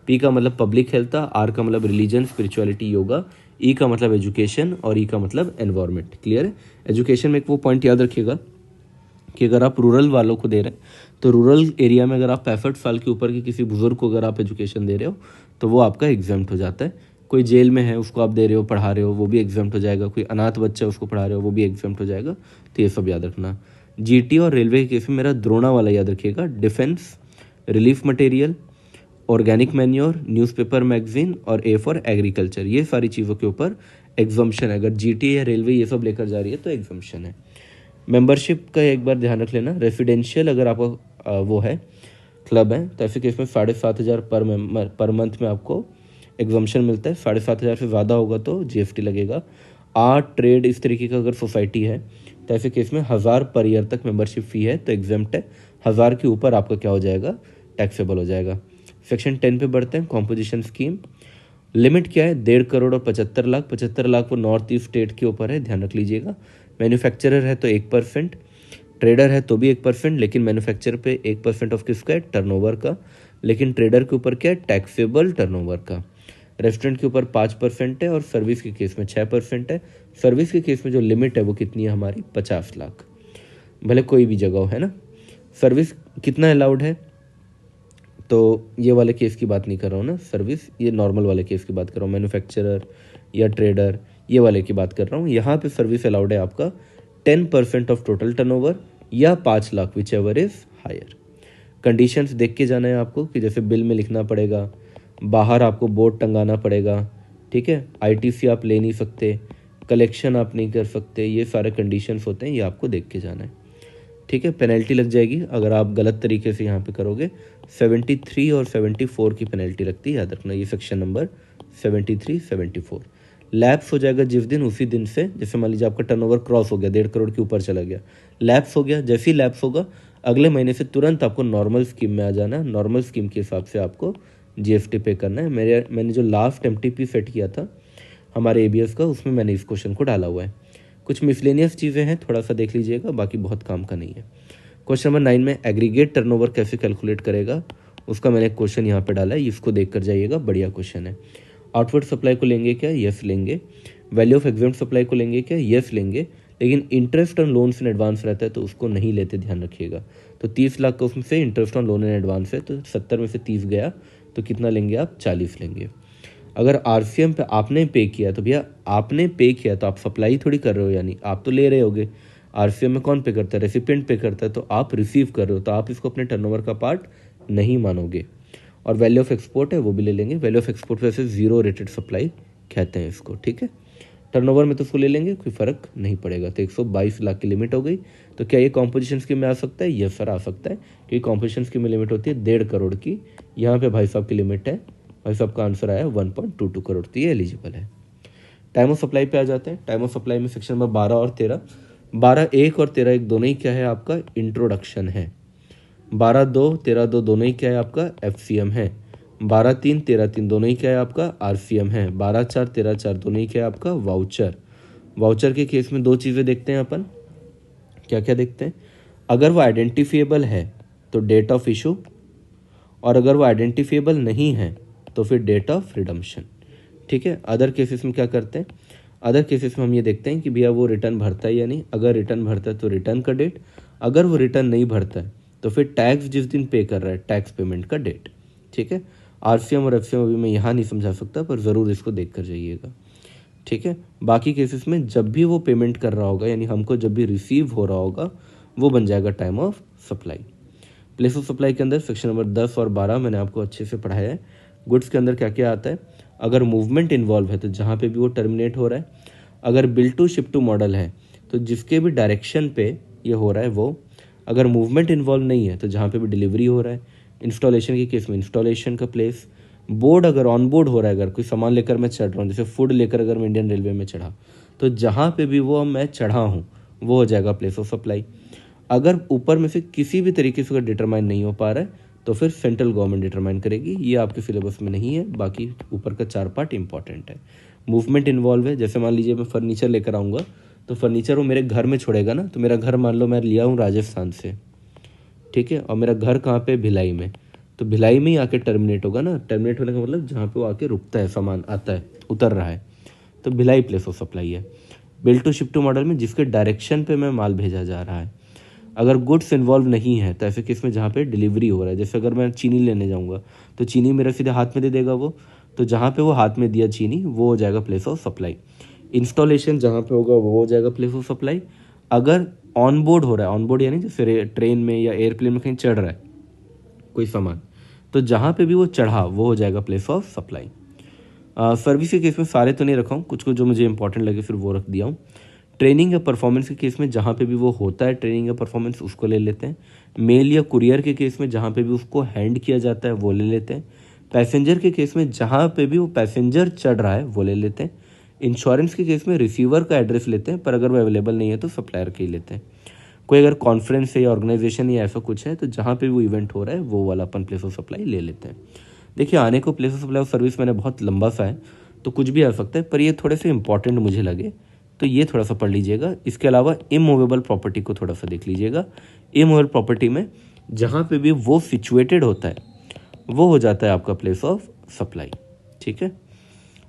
Speaker 1: P का मतलब पब्लिक हेल्थ था, R का मतलब रिलीजन, स्पिरिचुअलिटी, योगा, E का मतलब एजुकेशन और E का मतलब एनवायरनमेंट। क्लियर है। एजुकेशन में एक वो पॉइंट याद रखिएगा कि अगर आप रूरल वालों को दे रहे हैं तो रूरल एरिया में अगर आप 65 साल के ऊपर के किसी बुजुर्ग को अगर आप एजुकेशन दे रहे हो तो वो आपका एग्जाम्प्ट हो जाता है। कोई जेल में है उसको आप दे रहे हो, पढ़ा रहे हो, वो भी एग्जाम्प्ट हो जाएगा। कोई अनाथ बच्चा है उसको पढ़ा रहे हो, वो भी एग्जाम्प्ट हो जाएगा। तो ये सब याद रखना। GT और रेलवे के केस में मेरा द्रोणा वाला याद रखिएगा, defence, relief material, organic manure, newspaper magazine और A फॉर एग्रीकल्चर, ये सारी चीज़ों के ऊपर एग्जाम्पशन है। अगर GT या रेलवे ये सब लेकर जा रही है तो एग्जाम्पशन है। मेंबरशिप का एक बार ध्यान रख लेना, रेसिडेंशियल अगर आपका वो है क्लब है तो ऐसे केस में 7,500 पर मंथ में आपको एग्जाम्पशन मिलता है। 7,500 से ज़्यादा होगा तो GST लगेगा। आर्ट, ट्रेड, इस तरीके का अगर सोसाइटी है तो ऐसे केस में 1,000 पर ईयर तक मेंबरशिप फ़ी है तो एग्जाम्प्ट है। 1,000 के ऊपर आपका क्या हो जाएगा, टैक्सेबल हो जाएगा। सेक्शन 10 पे बढ़ते हैं, कॉम्पोजिशन स्कीम। लिमिट क्या है, 1.5 करोड़ और 75 लाख। 75 लाख वो नॉर्थ ईस्ट स्टेट के ऊपर है, ध्यान रख लीजिएगा। मैन्युफैक्चरर है तो 1%, ट्रेडर है तो भी 1%, लेकिन मैन्युफैक्चरर पे 1% ऑफ किसका है, टर्नओवर का। लेकिन ट्रेडर के ऊपर क्या है, टैक्सेबल टर्नओवर का। रेस्टोरेंट के ऊपर 5% है और सर्विस के केस में 6% है। सर्विस के केस में जो लिमिट है वो कितनी है हमारी 50 लाख, भले कोई भी जगह हो, है ना। सर्विस कितना अलाउड है, तो ये वाले केस की बात नहीं कर रहा हूँ ना, सर्विस ये नॉर्मल वाले केस की बात कर रहा हूँ, मैन्युफैक्चरर या ट्रेडर ये वाले की बात कर रहा हूँ। यहाँ पे सर्विस अलाउड है आपका 10% ऑफ टोटल टर्नओवर या 5 lakh, whichever is higher. Conditions देख के जाना है आपको कि जैसे बिल में लिखना पड़ेगा, बाहर आपको बोर्ड टंगाना पड़ेगा, ठीक है। आईटीसी आप ले नहीं सकते, कलेक्शन आप नहीं कर सकते, ये सारे कंडीशंस होते हैं, ये आपको देख के जाना है, ठीक है। पेनल्टी लग जाएगी अगर आप गलत तरीके से यहाँ पे करोगे। 73 और 74 की पेनल्टी लगती है, याद रखना, ये सेक्शन नंबर 73, 74। लैप्स हो जाएगा जिस दिन, उसी दिन से, जैसे मान लीजिए आपका टर्नओवर क्रॉस हो गया, 1.5 करोड़ के ऊपर चला गया, लैप्स हो गया, जैसे ही लैप्स होगा अगले महीने से तुरंत आपको नॉर्मल स्कीम में आ जाना है। नॉर्मल स्कीम के हिसाब से आपको जीएसटी पे करना है। मैंने जो लास्ट एमटीपी सेट किया था हमारे एबीएस का, उसमें मैंने इस क्वेश्चन को डाला हुआ है। कुछ मिसलेनियस चीज़ें हैं, थोड़ा सा देख लीजिएगा, बाकी बहुत काम का नहीं है। क्वेश्चन नंबर 9 में एग्रीगेट टर्नओवर कैसे कैलकुलेट करेगा, उसका मैंने क्वेश्चन यहाँ पे डाला है, इसको देख कर जाइएगा, बढ़िया क्वेश्चन है। आउटवर्ड सप्लाई को लेंगे क्या, यस लेंगे। वैल्यू ऑफ एग्जाम्प्ट सप्लाई को लेंगे क्या, यस लेंगे। लेकिन interest on loans in advance रहता है तो उसको नहीं लेते, ध्यान रखिएगा। तो 30 लाख का उसमें से interest on loan in advance है, तो 70 में से 30 गया, तो कितना लेंगे आप, 40 लेंगे। अगर आरसीएम पे आपने पे किया तो भैया आपने पे किया तो आप सप्लाई थोड़ी कर रहे हो, यानी आप तो ले रहे होगे। आरसीएम में कौन पे करता है, रेसिपिएंट पे करता है, तो आप रिसीव कर रहे हो, तो आप इसको अपने टर्नओवर का पार्ट नहीं मानोगे। और वैल्यू ऑफ एक्सपोर्ट है वो भी ले लेंगे। वैल्यू ऑफ एक्सपोर्ट वैसे जीरो रेटेड सप्लाई कहते हैं इसको, ठीक है। टर्नओवर में तो उसको ले लेंगे, कोई फर्क नहीं पड़ेगा। तो 122 लाख की लिमिट हो गई। तो क्या ये कॉम्पोजिशन स्कीम में आ सकता है, यस सर आ सकता है, क्योंकि कॉम्पोजिशन स्कीम में लिमिट होती है 1.5 करोड़ की। यहाँ पे भाई साहब की लिमिट है, भाई साहब का आंसर आया 1.22 करोड़, तो ये एलिजिबल है। टाइम ऑफ सप्लाई पे आ जाते हैं। टाइम ऑफ सप्लाई में सेक्शन नंबर 12 और 13, 12(1) और 13(1) दोनों ही क्या है आपका, इंट्रोडक्शन है। 12(2), 13(2) दोनों ही क्या है आपका, एफसीएम है। 12(3), 13(3) दोनों ही क्या है आपका, आरसीएम है। 12(4), 13(4) दोनों ही क्या है आपका, वाउचर। वाउचर के केस में दो चीज़ें देखते हैं अपन, क्या क्या देखते हैं, अगर वो आइडेंटिफिएबल है तो डेट ऑफ इशू, और अगर वो आइडेंटिफिएबल नहीं है तो फिर डेट ऑफ रिडम्पशन, ठीक है। अदर केसेस में क्या करते हैं, अदर केसेस में हम ये देखते हैं कि भैया वो रिटर्न भरता है या नहीं। अगर रिटर्न भरता है तो रिटर्न का डेट, अगर वो रिटर्न नहीं भरता है तो फिर टैक्स जिस दिन पे कर रहा है, टैक्स पेमेंट का डेट, ठीक है। आरसीएम और एफसीएम अभी मैं यहाँ नहीं समझा सकता, पर ज़रूर इसको देख कर जाइएगा, ठीक है। बाकी केसेस में जब भी वो पेमेंट कर रहा होगा, यानी हमको जब भी रिसीव हो रहा होगा, वो बन जाएगा time of supply. Place of supply के अंदर सेक्शन नंबर 10 और 12 मैंने आपको अच्छे से पढ़ाया है। गुड्स के अंदर क्या क्या आता है, अगर मूवमेंट इन्वॉल्व है तो जहाँ पे भी वो टर्मिनेट हो रहा है। अगर bill to ship to model है तो जिसके भी डायरेक्शन पे ये हो रहा है वो। अगर मूवमेंट इन्वॉल्व नहीं है तो जहाँ पे भी डिलीवरी हो रहा है। इंस्टॉलेशन के केस में इंस्टॉलेशन का प्लेस। बोर्ड अगर ऑन बोर्ड हो रहा है, अगर कोई सामान लेकर मैं चढ़ रहा हूँ, जैसे फूड लेकर अगर मैं इंडियन रेलवे में चढ़ा, तो जहाँ पे भी वो मैं चढ़ा हूँ वो हो जाएगा प्लेस ऑफ सप्लाई। अगर ऊपर में से किसी भी तरीके से अगर डिटरमाइन नहीं हो पा रहा है तो फिर सेंट्रल गवर्नमेंट डिटरमाइन करेगी। ये आपके सिलेबस में नहीं है, बाकी ऊपर का 4 पार्ट इंपॉर्टेंट है। मूवमेंट इन्वॉल्व है, जैसे मान लीजिए मैं फर्नीचर लेकर आऊँगा तो फर्नीचर वो मेरे घर में छोड़ेगा ना, तो मेरा घर मान लो मैं लिया हूँ राजस्थान से, ठीक है, और मेरा घर कहाँ पे, भिलाई में, तो भिलाई में ही आके टर्मिनेट होगा ना। टर्मिनेट होने का मतलब जहाँ पे वो आके रुकता है, सामान आता है, उतर रहा है, तो भिलाई प्लेस ऑफ सप्लाई है। Bill to ship to model में जिसके डायरेक्शन पे मैं माल भेजा जा रहा है। अगर गुड्स इन्वॉल्व नहीं है तो ऐसे केस में जहाँ पे डिलीवरी हो रहा है, जैसे अगर मैं चीनी लेने जाऊँगा तो चीनी मेरा सीधे हाथ में दे देगा वो, तो जहाँ पे वो हाथ में दिया चीनी वो हो जाएगा प्लेस ऑफ सप्लाई। इंस्टॉलेशन जहाँ पे होगा वो हो जाएगा प्लेस ऑफ सप्लाई। अगर ऑन बोर्ड हो रहा है, ऑन बोर्ड यानी जैसे ट्रेन में या एयरप्लेन में कहीं चढ़ रहा है कोई सामान, तो जहाँ पे भी वो चढ़ा वो हो जाएगा प्लेस ऑफ सप्लाई। सर्विस के केस में सारे तो नहीं रखा हूँ, कुछ कुछ जो मुझे इंपॉर्टेंट लगे फिर वो रख दिया हूँ। ट्रेनिंग या परफॉर्मेंस के केस में जहाँ पे भी वो होता है ट्रेनिंग या परफॉर्मेंस, उसको ले लेते हैं। मेल या कुरियर के केस में जहाँ पे भी उसको हैंड किया जाता है वो ले लेते हैं। पैसेंजर के केस में जहाँ पे भी वो पैसेंजर चढ़ रहा है वो ले लेते हैं। इंश्योरेंस के केस में रिसीवर का एड्रेस लेते हैं, पर अगर वो अवेलेबल नहीं है तो सप्लायर का ही लेते हैं। कोई अगर कॉन्फ्रेंस है या ऑर्गेनाइजेशन या ऐसा कुछ है तो जहाँ पे वो इवेंट हो रहा है वो वाला अपन प्लेस ऑफ सप्लाई ले लेते हैं। देखिए आने को place of supply of service मैंने बहुत लंबा सा है तो कुछ भी आ सकता है, पर ये थोड़े से इंपॉर्टेंट मुझे लगे तो ये थोड़ा सा पढ़ लीजिएगा। इसके अलावा इमूवेबल प्रॉपर्टी को थोड़ा सा देख लीजिएगा। इमूवेबल प्रॉपर्टी में जहाँ पे भी वो सिचुएटेड होता है वो हो जाता है आपका प्लेस ऑफ सप्लाई, ठीक है।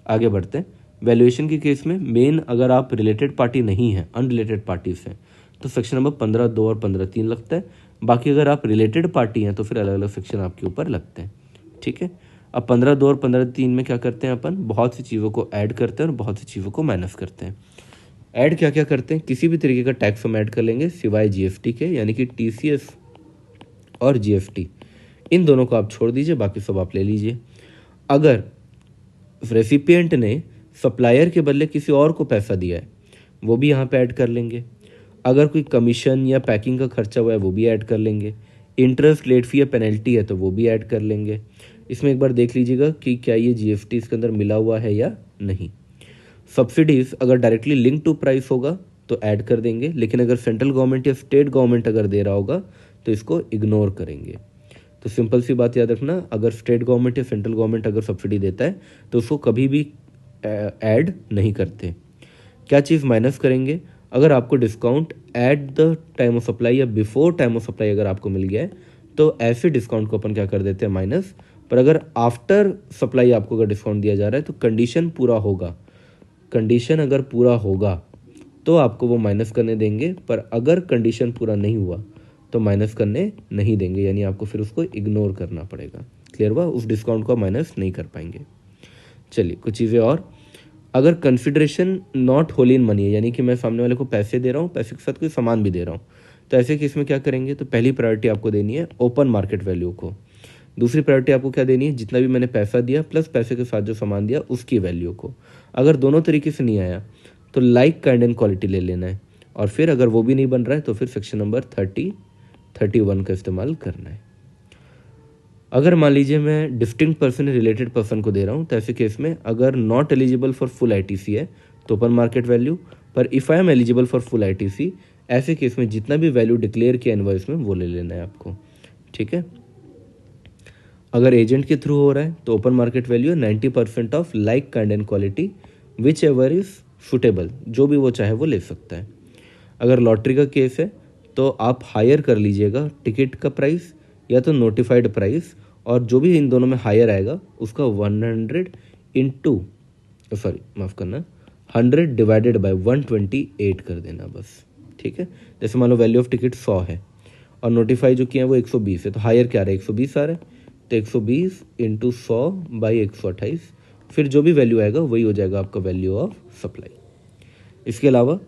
Speaker 1: आगे बढ़ते हैं। वैल्यूएशन के केस में मेन अगर आप रिलेटेड पार्टी नहीं है, अनरिलेटेड पार्टीज हैं, तो सेक्शन नंबर 15(2) और 15(3) लगता है। बाकी अगर आप रिलेटेड पार्टी हैं तो फिर अलग अलग सेक्शन आपके ऊपर लगते हैं। ठीक है, अब 15(2) और 15(3) में क्या करते हैं अपन, बहुत सी चीज़ों को ऐड करते हैं और बहुत सी चीज़ों को माइनस करते हैं। ऐड क्या क्या करते हैं, किसी भी तरीके का टैक्स हम ऐड कर लेंगे सिवाय जीएसटी के, यानी कि टीसीएस और जीएसटी, इन दोनों को आप छोड़ दीजिए, बाकी सब आप ले लीजिए। अगर रेसिपिएंट ने सप्लायर के बदले किसी और को पैसा दिया है वो भी यहाँ पे ऐड कर लेंगे। अगर कोई कमीशन या पैकिंग का खर्चा हुआ है वो भी ऐड कर लेंगे। इंटरेस्ट, लेट फी या पेनल्टी है तो वो भी ऐड कर लेंगे। इसमें एक बार देख लीजिएगा कि क्या ये जीएसटी इसके अंदर मिला हुआ है या नहीं। सब्सिडीज अगर डायरेक्टली लिंक टू प्राइस होगा तो ऐड कर देंगे, लेकिन अगर सेंट्रल गवर्नमेंट या स्टेट गवर्नमेंट अगर दे रहा होगा तो इसको इग्नोर करेंगे। तो सिंपल सी बात याद रखना, अगर स्टेट गवर्नमेंट या सेंट्रल गवर्नमेंट अगर सब्सिडी देता है तो उसको कभी भी ऐड नहीं करते। क्या चीज़ माइनस करेंगे, अगर आपको discount at the time of supply या बिफोर टाइम ऑफ सप्लाई अगर आपको मिल गया है तो ऐसे डिस्काउंट को अपन क्या कर देते हैं, माइनस। पर अगर आफ्टर सप्लाई आपको अगर डिस्काउंट दिया जा रहा है तो कंडीशन पूरा होगा, कंडीशन अगर पूरा होगा तो आपको वो माइनस करने देंगे, पर अगर कंडीशन पूरा नहीं हुआ तो माइनस करने नहीं देंगे, यानी आपको फिर उसको इग्नोर करना पड़ेगा। क्लियर हुआ, उस डिस्काउंट को माइनस नहीं कर पाएंगे। चलिए कुछ चीज़ें और, अगर consideration not whole in money है, यानी कि मैं सामने वाले को पैसे दे रहा हूँ, पैसे के साथ कोई सामान भी दे रहा हूँ, तो ऐसे केस में क्या करेंगे, तो पहली प्रायोरिटी आपको देनी है ओपन मार्केट वैल्यू को। दूसरी प्रायोरिटी आपको क्या देनी है, जितना भी मैंने पैसा दिया प्लस पैसे के साथ जो सामान दिया उसकी वैल्यू को। अगर दोनों तरीके से नहीं आया तो लाइक काइंड एंड क्वालिटी ले लेना है, और फिर अगर वो भी नहीं बन रहा है तो फिर सेक्शन नंबर 31 का इस्तेमाल करना है। अगर मान लीजिए मैं डिस्टिंक्ट पर्सन रिलेटेड पर्सन को दे रहा हूँ तो ऐसे केस में अगर not eligible for full ITC है तो ओपन मार्केट वैल्यू, पर if I am eligible for full ITC, ऐसे केस में जितना भी वैल्यू डिक्लेयर किया इनवॉइस में वो ले लेना है आपको। ठीक है, अगर एजेंट के थ्रू हो रहा है तो ओपन मार्केट वैल्यू है 90% of like kind and quality which ever is suitable, जो भी वो चाहे वो ले सकता है। अगर लॉटरी का केस है तो आप हायर कर लीजिएगा टिकट का प्राइस या तो नोटिफाइड प्राइस, और जो भी इन दोनों में हायर आएगा उसका 100 डिवाइडेड बाय 128 कर देना बस। ठीक है, जैसे मान लो वैल्यू ऑफ टिकट 100 है और नोटिफाई जो किया है वो 120 है, तो हायर क्या रहा है, 120 आ रहा है, तो 120 इंटू 100 बाई 128, फिर जो भी वैल्यू आएगा वही हो जाएगा आपका वैल्यू ऑफ सप्लाई। इसके अलावा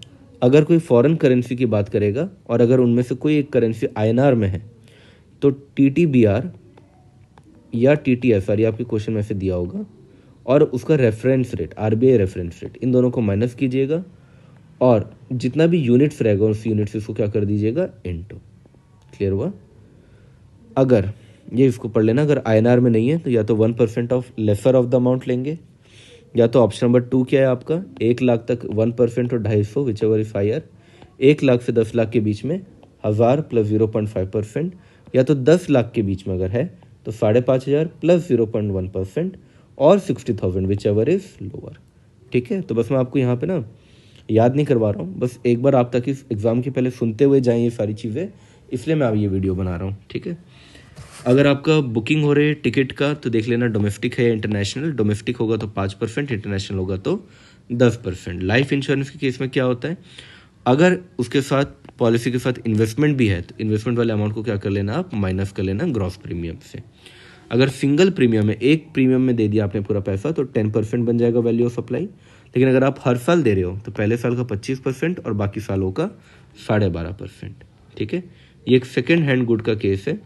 Speaker 1: अगर कोई फॉरेन करेंसी की बात करेगा और अगर उनमें से कोई एक करेंसी INR में है तो TTBR या TTSR, ये आपके क्वेश्चन में से दिया होगा, और उसका reference rate RBI reference rate, इन दोनों को माइनस कीजिएगा और जितना भी यूनिट्स रहेगा उस यूनिट से उसको क्या कर दीजिएगा, इनटू। क्लियर हुआ। अगर ये इसको पढ़ लेना, अगर INR में नहीं है तो या तो 1% of lesser of the amount लेंगे, या तो ऑप्शन नंबर 2 क्या है आपका, 1 लाख तक 1% और 250 whichever is higher, 1 lakh से 10 लाख के बीच में 1000 प्लस 0.5%, या तो 10 लाख के बीच में अगर है तो 5500 प्लस 0.1% और 60,000 विच एवर इज लोअर। ठीक है, तो बस मैं आपको यहाँ पे ना याद नहीं करवा रहा हूँ, बस एक बार आप ताकि एग्जाम के पहले सुनते हुए जाएं ये सारी चीज़ें, इसलिए मैं अब ये वीडियो बना रहा हूँ। ठीक है, अगर आपका बुकिंग हो रही है टिकट का तो देख लेना डोमेस्टिक है या इंटरनेशनल, डोमेस्टिक होगा तो 5%, इंटरनेशनल होगा तो 10%। लाइफ इंश्योरेंस के केस में क्या होता है, अगर उसके साथ पॉलिसी के साथ इन्वेस्टमेंट भी है तो इन्वेस्टमेंट वाले अमाउंट को क्या कर लेना, आप माइनस कर लेना ग्रॉस प्रीमियम से। अगर सिंगल प्रीमियम है, एक प्रीमियम में दे दिया आपने पूरा पैसा तो 10% बन जाएगा वैल्यू ऑफ सप्लाई, लेकिन अगर आप हर साल दे रहे हो तो पहले साल का 25% और बाकी सालों का 12.5%। ठीक है, ये एक सेकेंड हैंड गुड का केस है।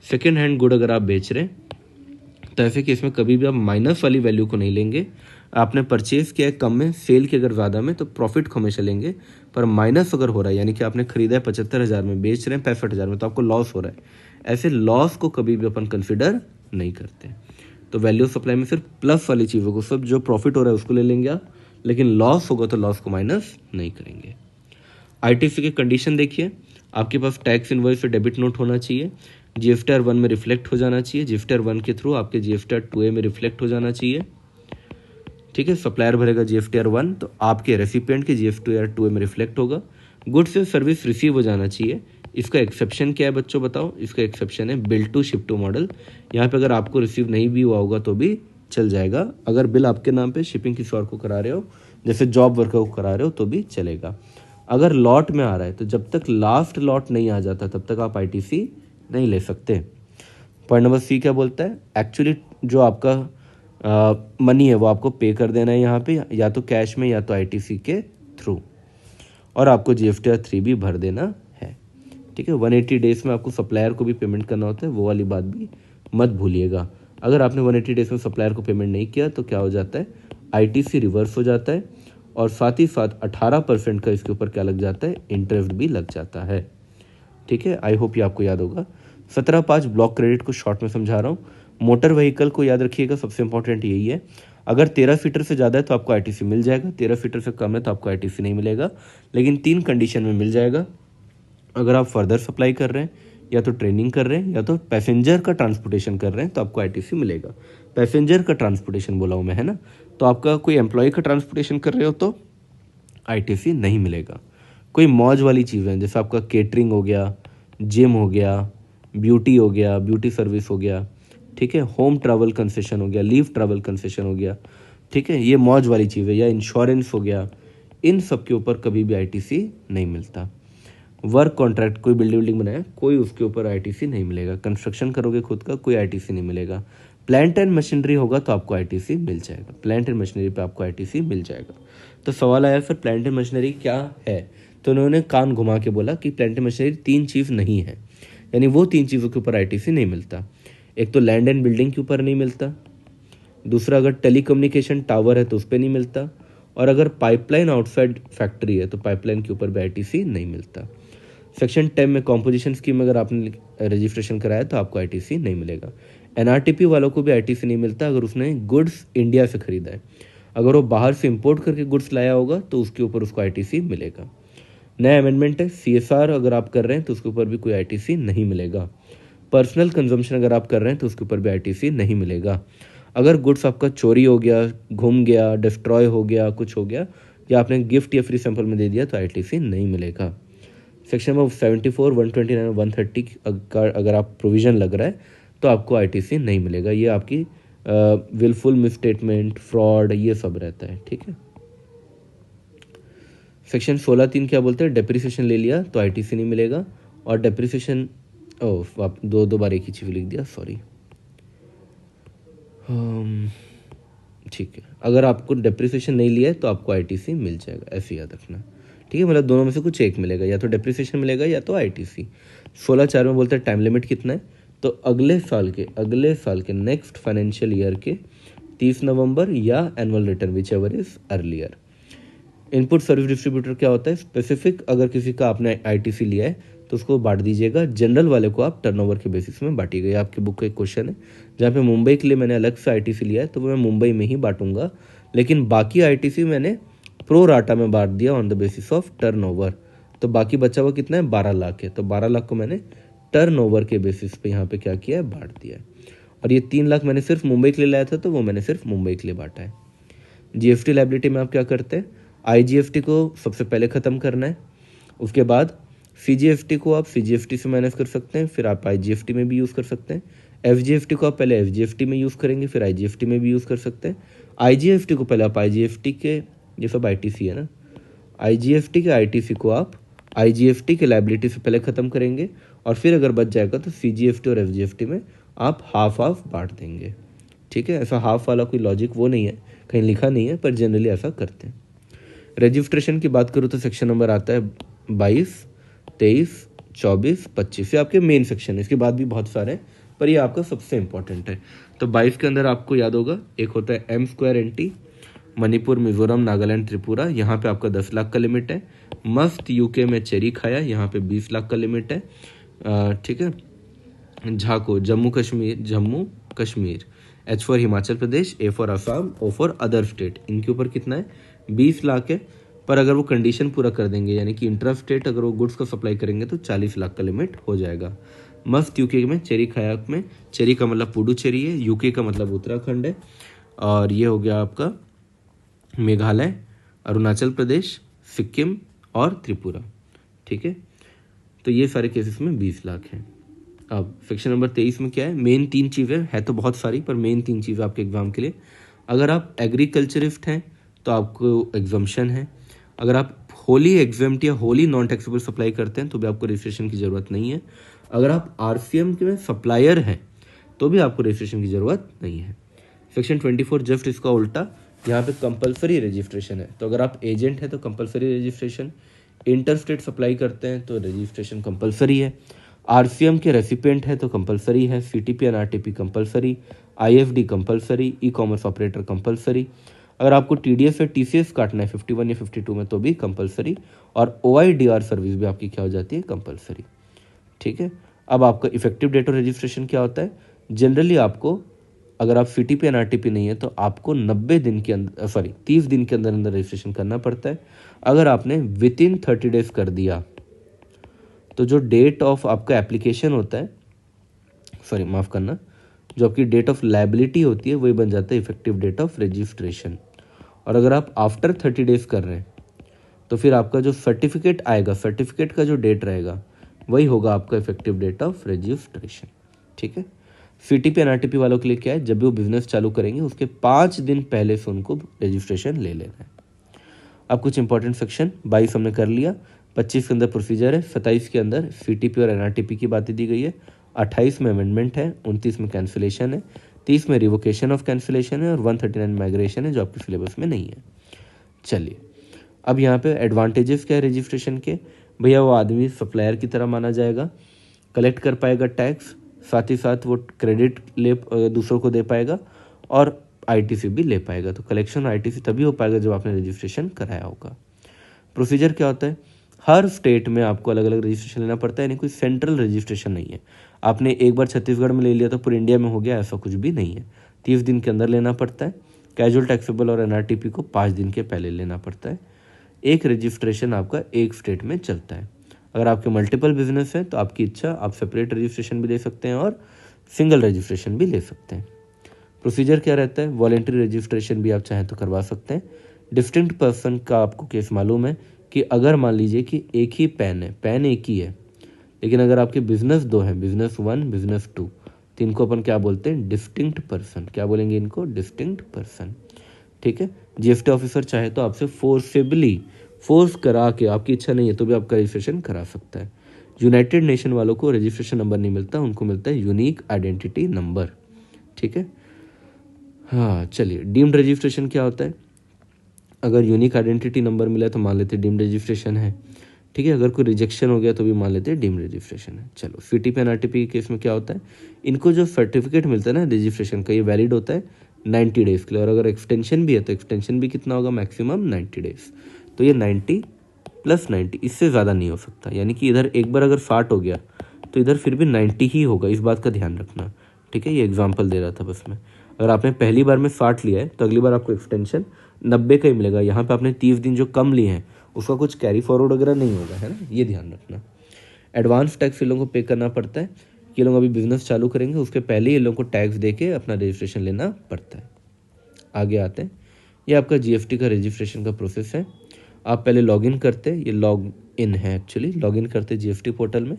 Speaker 1: सेकेंड हैंड गुड अगर आप बेच रहे हैं तो ऐसे केस में कभी भी आप माइनस वाली वैल्यू को नहीं लेंगे। आपने परचेज किया है कम में, सेल की अगर ज़्यादा में, तो प्रॉफिट को हमेशा लेंगे, पर माइनस अगर हो रहा है यानी कि आपने खरीदा है 75,000 में, बेच रहे हैं 65,000 में, तो आपको लॉस हो रहा है, ऐसे लॉस को कभी भी अपन कंसिडर नहीं करते। तो वैल्यू सप्लाई में सिर्फ प्लस वाली चीज़ों को, सब जो प्रॉफिट हो रहा है उसको ले लेंगे आप, लेकिन लॉस होगा तो लॉस को माइनस नहीं करेंगे। ITC की कंडीशन देखिए, आपके पास टैक्स इनवॉइस से डेबिट नोट होना चाहिए, GSTR 1 में रिफ्लेक्ट हो जाना चाहिए, GSTR 1 के थ्रू आपके GSTR 2A में रिफ्लेक्ट हो जाना चाहिए। ठीक है, सप्लायर भरेगा GSTR 1 तो आपके रेसिपिएंट के GSTR 2A में रिफ्लेक्ट होगा। गुड्स से सर्विस रिसीव हो जाना चाहिए। इसका एक्सेप्शन क्या है बच्चों बताओ, इसका एक्सेप्शन है bill to ship to model. यहाँ पे अगर आपको रिसीव नहीं भी हुआ होगा तो भी चल जाएगा। अगर बिल आपके नाम पे शिपिंग किसी और को करा रहे हो, जैसे जॉब वर्कर को करा रहे हो, तो भी चलेगा। अगर लॉट में आ रहा है तो जब तक लास्ट लॉट नहीं आ जाता तब तक आप आईटीसी नहीं ले सकते। पॉइंट नंबर सी क्या बोलता है, एक्चुअली जो आपका मनी है वो आपको पे कर देना है यहाँ पे, या तो कैश में या तो आईटीसी के थ्रू, और आपको जीएसटी 3 भी भर देना है। ठीक है, 180 डेज में आपको सप्लायर को भी पेमेंट करना होता है, वो वाली बात भी मत भूलिएगा। अगर आपने 180 डेज में सप्लायर को पेमेंट नहीं किया तो क्या हो जाता है, आईटीसी रिवर्स हो जाता है, और साथ ही साथ 18% का इसके ऊपर क्या लग जाता है, इंटरेस्ट भी लग जाता है। ठीक है, आई होप ये आपको याद होगा। 17.5 ब्लॉक क्रेडिट को शॉर्ट में समझा रहा हूँ। मोटर व्हीकल को याद रखिएगा, सबसे इंपॉर्टेंट यही है, अगर 13 फीटर से ज़्यादा है तो आपको आईटीसी मिल जाएगा, 13 फीटर से कम है तो आपको आईटीसी नहीं मिलेगा, लेकिन 3 कंडीशन में मिल जाएगा। अगर आप फर्दर सप्लाई कर रहे हैं, या तो ट्रेनिंग कर रहे हैं, या तो पैसेंजर का ट्रांसपोर्टेशन कर रहे हैं, तो आपको आईटीसी मिलेगा। पैसेंजर का ट्रांसपोर्टेशन बोला हूँ मैं, है ना, तो आपका कोई एम्प्लॉय का ट्रांसपोर्टेशन कर रहे हो तो आईटीसी नहीं मिलेगा। कोई मौज वाली चीज़ें जैसे आपका केटरिंग हो गया, जिम हो गया, ब्यूटी हो गया, ब्यूटी सर्विस हो गया, ठीक है, होम ट्रैवल कंसेशन हो गया, लीव ट्रैवल कंसेशन हो गया, ठीक है, ये मौज वाली चीज़ें, या इंश्योरेंस हो गया, इन सब के ऊपर कभी भी आईटीसी नहीं मिलता। वर्क कॉन्ट्रैक्ट, कोई बिल्डिंग बनाया, कोई उसके ऊपर आईटीसी नहीं मिलेगा। कंस्ट्रक्शन करोगे खुद का, कोई आईटीसी नहीं मिलेगा। प्लांट एंड मशीनरी होगा तो आपको आईटीसी मिल जाएगा, प्लांट एंड मशीनरी पे आपको आईटीसी मिल जाएगा। तो सवाल आया सर प्लांट एंड मशीनरी क्या है, तो उन्होंने कान घुमा के बोला कि प्लांट एंड मशीनरी 3 चीज़ नहीं है, यानी वो 3 चीज़ों के ऊपर आईटीसी नहीं मिलता। एक तो लैंड एंड बिल्डिंग के ऊपर नहीं मिलता, दूसरा अगर टेलीकम्युनिकेशन टावर है तो उस पर नहीं मिलता, और अगर पाइपलाइन आउटसाइड फैक्ट्री है तो पाइपलाइन के ऊपर भी आईटीसी नहीं मिलता। सेक्शन 10 में कॉम्पोजिशन स्कीम अगर आपने रजिस्ट्रेशन कराया तो आपको आईटीसी नहीं मिलेगा। एनआरटीपी वालों को भी आईटीसी नहीं मिलता अगर उसने गुड्स इंडिया से खरीदा है। अगर वो बाहर से इंपोर्ट करके गुड्स लाया होगा तो उसके ऊपर उसको आईटीसी मिलेगा। नया अमेंडमेंट है, सीएसआर अगर आप कर रहे हैं तो उसके ऊपर भी कोई आईटीसी नहीं मिलेगा। पर्सनल कंजम्पशन अगर आप कर रहे हैं तो उसके ऊपर भी आईटीसी नहीं मिलेगा। अगर गुड्स आपका चोरी हो गया, घूम गया, डिस्ट्रॉय हो गया, कुछ हो गया, या आपने गिफ्ट या फ्री सैंपल में दे दिया तो आईटीसी नहीं मिलेगा। सेक्शन नंबर 74, 129, 130 अगर आप प्रोविज़न लग रहा है तो आपको आईटीसी नहीं मिलेगा। ये आपकी विलफुल मिसस्टेटमेंट, फ्रॉड, ये सब रहता है। ठीक है, सेक्शन 16(3) क्या बोलते हैं, डेप्रिसिएशन ले लिया तो आईटीसी नहीं मिलेगा, और डेप्रिसिएशन आप दो बार एक ही चीज़ लिख दिया, सॉरी। ठीक है, अगर आपको डेप्रिसिएशन नहीं लिया है तो आपको आईटीसी मिल जाएगा, ऐसे याद रखना। ठीक है, मतलब दोनों में से कुछ एक मिलेगा, या तो डेप्रिसिएशन मिलेगा या तो आईटीसी। 16(4) में बोलते हैं टाइम लिमिट कितना है, तो अगले साल के नेक्स्ट फाइनेंशियल ईयर के 30 नवंबर या annual return, which ever is earlier. Input service distributor क्या होता है, स्पेसिफिक अगर किसी का आपने आईटीसी लिया है तो उसको बांट दीजिएगा, जनरल वाले को आप टर्नओवर के बेसिस में बांटिएगा। ये आपकी बुक का एक क्वेश्चन है, जहाँ पे मुंबई के लिए मैंने अलग से आईटीसी लिया है तो मैं मुंबई में ही बांटूंगा, लेकिन बाकी आईटीसी मैंने प्रो राटा में बांट दिया on the basis of turnover. तो बाकी बचा हुआ कितना है, 12 लाख है, तो 12 लाख को मैंने टर्नओवर के बेसिस पे यहाँ पे क्या किया है, बांट दिया है। और ये 3 लाख मैंने सिर्फ मुंबई के लिए लाया था तो वो मैंने सिर्फ मुंबई के लिए बांटा है। जीएसटी लायबिलिटी में आप क्या करते हैं, आईजीएसटी को सबसे पहले ख़त्म करना है, उसके बाद सीजीएसटी को आप सीजीएसटी से माइनस कर सकते हैं, फिर आप आईजीएसटी में भी यूज़ कर सकते हैं। एफजीएसटी को आप पहले एफजीएसटी में यूज़ करेंगे, फिर आईजीएसटी में भी यूज़ कर सकते हैं। आईजीएसटी को पहले आप आईजीएसटी के, ये सब आईटीसी है ना, आईजीएसटी के आईटीसी को आप आईजीएसटी के लायबिलिटी से पहले ख़त्म करेंगे, और फिर अगर बच जाएगा तो सीजीएसटी और एफजीएसटी में आप हाफ बांट देंगे। ठीक है, ऐसा हाफ वाला कोई लॉजिक वो नहीं है, कहीं लिखा नहीं है, पर जनरली ऐसा करते हैं। रजिस्ट्रेशन की बात करूँ तो सेक्शन नंबर आता है 22, 23, 24, 25, ये आपके मेन सेक्शन है। इसके बाद भी बहुत सारे हैं पर ये आपका सबसे इंपॉर्टेंट है। तो 22 के अंदर आपको याद होगा, एक होता है M2NT, मणिपुर, मिजोरम, नागालैंड, त्रिपुरा, यहाँ पे आपका 10 लाख का लिमिट है। मस्त यूके में चेरी खाया, यहाँ पे 20 लाख का लिमिट है। ठीक है, झाको, Jammu Kashmir, H for Himachal Pradesh, A for Assam, O for other state, इनके ऊपर कितना है, 20 लाख है। पर अगर वो कंडीशन पूरा कर देंगे, यानी कि इंट्रा स्टेट अगर वो गुड्स को सप्लाई करेंगे तो 40 लाख का लिमिट हो जाएगा। मस्त यूके में चेरी खाया में, चेरी का मतलब पुडुचेरी है, यूके का मतलब उत्तराखंड है, और ये हो गया आपका मेघालय, अरुणाचल प्रदेश, सिक्किम और त्रिपुरा। ठीक है, तो ये सारे केसेस में 20 लाख हैं। अब सेक्शन नंबर 23 में क्या है, मेन 3 चीज़ें है तो बहुत सारी, पर मेन 3 चीज़ें आपके एग्जाम के लिए। अगर आप एग्रीकल्चरिस्ट हैं तो आपको एग्जाम्पशन है। अगर आप होली एग्जाम्प्ट या होली नॉन टैक्सेबल सप्लाई करते हैं तो भी आपको रजिस्ट्रेशन की ज़रूरत नहीं है। अगर आप आरसीएम के सप्लायर हैं तो भी आपको रजिस्ट्रेशन की ज़रूरत नहीं है। सेक्शन 24 जस्ट इसका उल्टा, यहाँ पे कंपलसरी रजिस्ट्रेशन है। तो अगर आप एजेंट हैं तो compulsory registration, inter state supply करते हैं तो रजिस्ट्रेशन कंपलसरी है, आरसीएम के रेसिपिएंट है तो कंपलसरी है, CTP and RTP compulsory, IFD compulsory, e commerce operator compulsory. अगर आपको टीडीएस या टीसीएस काटना है 51 या 52 में तो भी कंपलसरी, और ओआईडीआर सर्विस भी आपकी क्या हो जाती है, कंपलसरी। ठीक है। अब आपका इफेक्टिव डेट ऑफ रजिस्ट्रेशन क्या होता है, जनरली आपको अगर आप सीटीपी एंड आरटीपी नहीं है तो आपको 90 दिन के अंदर 30 दिन के अंदर अंदर रजिस्ट्रेशन करना पड़ता है। अगर आपने विद इन 30 डेज कर दिया तो जो डेट ऑफ आपका एप्लीकेशन होता है, माफ़ करना, जो आपकी डेट ऑफ लायबिलिटी होती है वही बन जाता है इफेक्टिव डेट ऑफ रजिस्ट्रेशन। और अगर आप आफ्टर 30 डेज कर रहे हैं तो फिर आपका जो सर्टिफिकेट आएगा, सर्टिफिकेट का जो डेट रहेगा वही होगा आपका इफेक्टिव डेट ऑफ रजिस्ट्रेशन। ठीक है। सीटीपी एंड आरटीपी वालों के लिए क्या है, जब भी वो बिजनेस चालू करेंगे उसके 5 दिन पहले से उनको रजिस्ट्रेशन ले लेना है। अब कुछ इंपॉर्टेंट सेक्शन 22 हमने कर लिया, 25 के अंदर प्रोसीजर है, 27 के अंदर सीटीपी और एनआरटीपी की बातें दी गई है, 28 में अमेंडमेंट है, 29 में कैंसिलेशन है, 30 में रिवोकेशन ऑफ कैंसिलेशन है और 139 माइग्रेशन है जो आपके सिलेबस में नहीं है। चलिए अब यहाँ पे एडवांटेजेस क्या है रजिस्ट्रेशन के, भैया वो आदमी सप्लायर की तरह माना जाएगा, कलेक्ट कर पाएगा टैक्स, साथ ही साथ वो क्रेडिट ले दूसरों को दे पाएगा और आईटीसी भी ले पाएगा। तो कलेक्शन आईटीसी तभी हो पाएगा जब आपने रजिस्ट्रेशन कराया होगा। प्रोसीजर क्या होता है, हर स्टेट में आपको अलग अलग रजिस्ट्रेशन लेना पड़ता है, यानी कोई सेंट्रल रजिस्ट्रेशन नहीं है। आपने एक बार छत्तीसगढ़ में ले लिया तो पूरे इंडिया में हो गया, ऐसा कुछ भी नहीं है। 30 दिन के अंदर लेना पड़ता है। कैजुअल टैक्सेबल और एनआरटीपी को 5 दिन के पहले लेना पड़ता है। एक रजिस्ट्रेशन आपका एक स्टेट में चलता है। अगर आपके मल्टीपल बिजनेस है तो आपकी इच्छा, आप सेपरेट रजिस्ट्रेशन भी ले सकते हैं और सिंगल रजिस्ट्रेशन भी ले सकते हैं। प्रोसीजर क्या रहता है, वॉलेंट्री रजिस्ट्रेशन भी आप चाहें तो करवा सकते हैं। डिस्टिंक्ट पर्सन का आपको केस मालूम है कि अगर मान लीजिए कि एक ही पैन है, पैन एक ही है, लेकिन अगर आपके बिजनेस 2 हैं, बिजनेस 1 बिजनेस 2, तो इनको अपन क्या बोलते हैं, डिस्टिंक्ट पर्सन। क्या बोलेंगे इनको, डिस्टिंक्ट पर्सन। ठीक है। जीएसटी ऑफिसर चाहे तो आपसे फोर्स करा के, आपकी इच्छा नहीं है तो भी आपका रजिस्ट्रेशन करा सकता है। यूनाइटेड नेशन वालों को रजिस्ट्रेशन नंबर नहीं मिलता, उनको मिलता है यूनिक आइडेंटिटी नंबर। ठीक है। हाँ चलिए, डीम्ड रजिस्ट्रेशन क्या होता है, अगर यूनिक आइडेंटिटी नंबर मिला तो मान लेते डीम्ड रजिस्ट्रेशन है। ठीक है। अगर कोई रिजेक्शन हो गया तो भी मान लेते हैं डीम्ड रजिस्ट्रेशन है। चलो, सीटीपी एनआरटीपी के केस में क्या होता है, इनको जो सर्टिफिकेट मिलता है ना रजिस्ट्रेशन का, ये वैलिड होता है 90 डेज़ के लिए, और अगर एक्सटेंशन भी है तो एक्सटेंशन भी कितना होगा, मैक्सिमम 90 डेज़। तो ये 90 + 90, इससे ज़्यादा नहीं हो सकता। यानी कि इधर एक बार अगर 60 हो गया तो इधर फिर भी 90 ही होगा, इस बात का ध्यान रखना। ठीक है। ये एग्जाम्पल दे रहा था बस मैं। अगर आपने पहली बार में 60 लिया है तो अगली बार आपको एक्सटेंशन 90 का ही मिलेगा। यहाँ पे आपने 30 दिन जो कम लिए हैं उसका कुछ कैरी फॉरवर्ड वगैरह नहीं होगा, है ना, ये ध्यान रखना। एडवांस टैक्स इन लोगों को पे करना पड़ता है। ये लोग अभी बिजनेस चालू करेंगे, उसके पहले ये लोगों को टैक्स दे के अपना रजिस्ट्रेशन लेना पड़ता है। आगे आते हैं, ये आपका जीएसटी का रजिस्ट्रेशन का प्रोसेस है। आप पहले लॉगिन करते हैं, ये लॉग इन है एक्चुअली, लॉगिन करते जीएसटी पोर्टल में,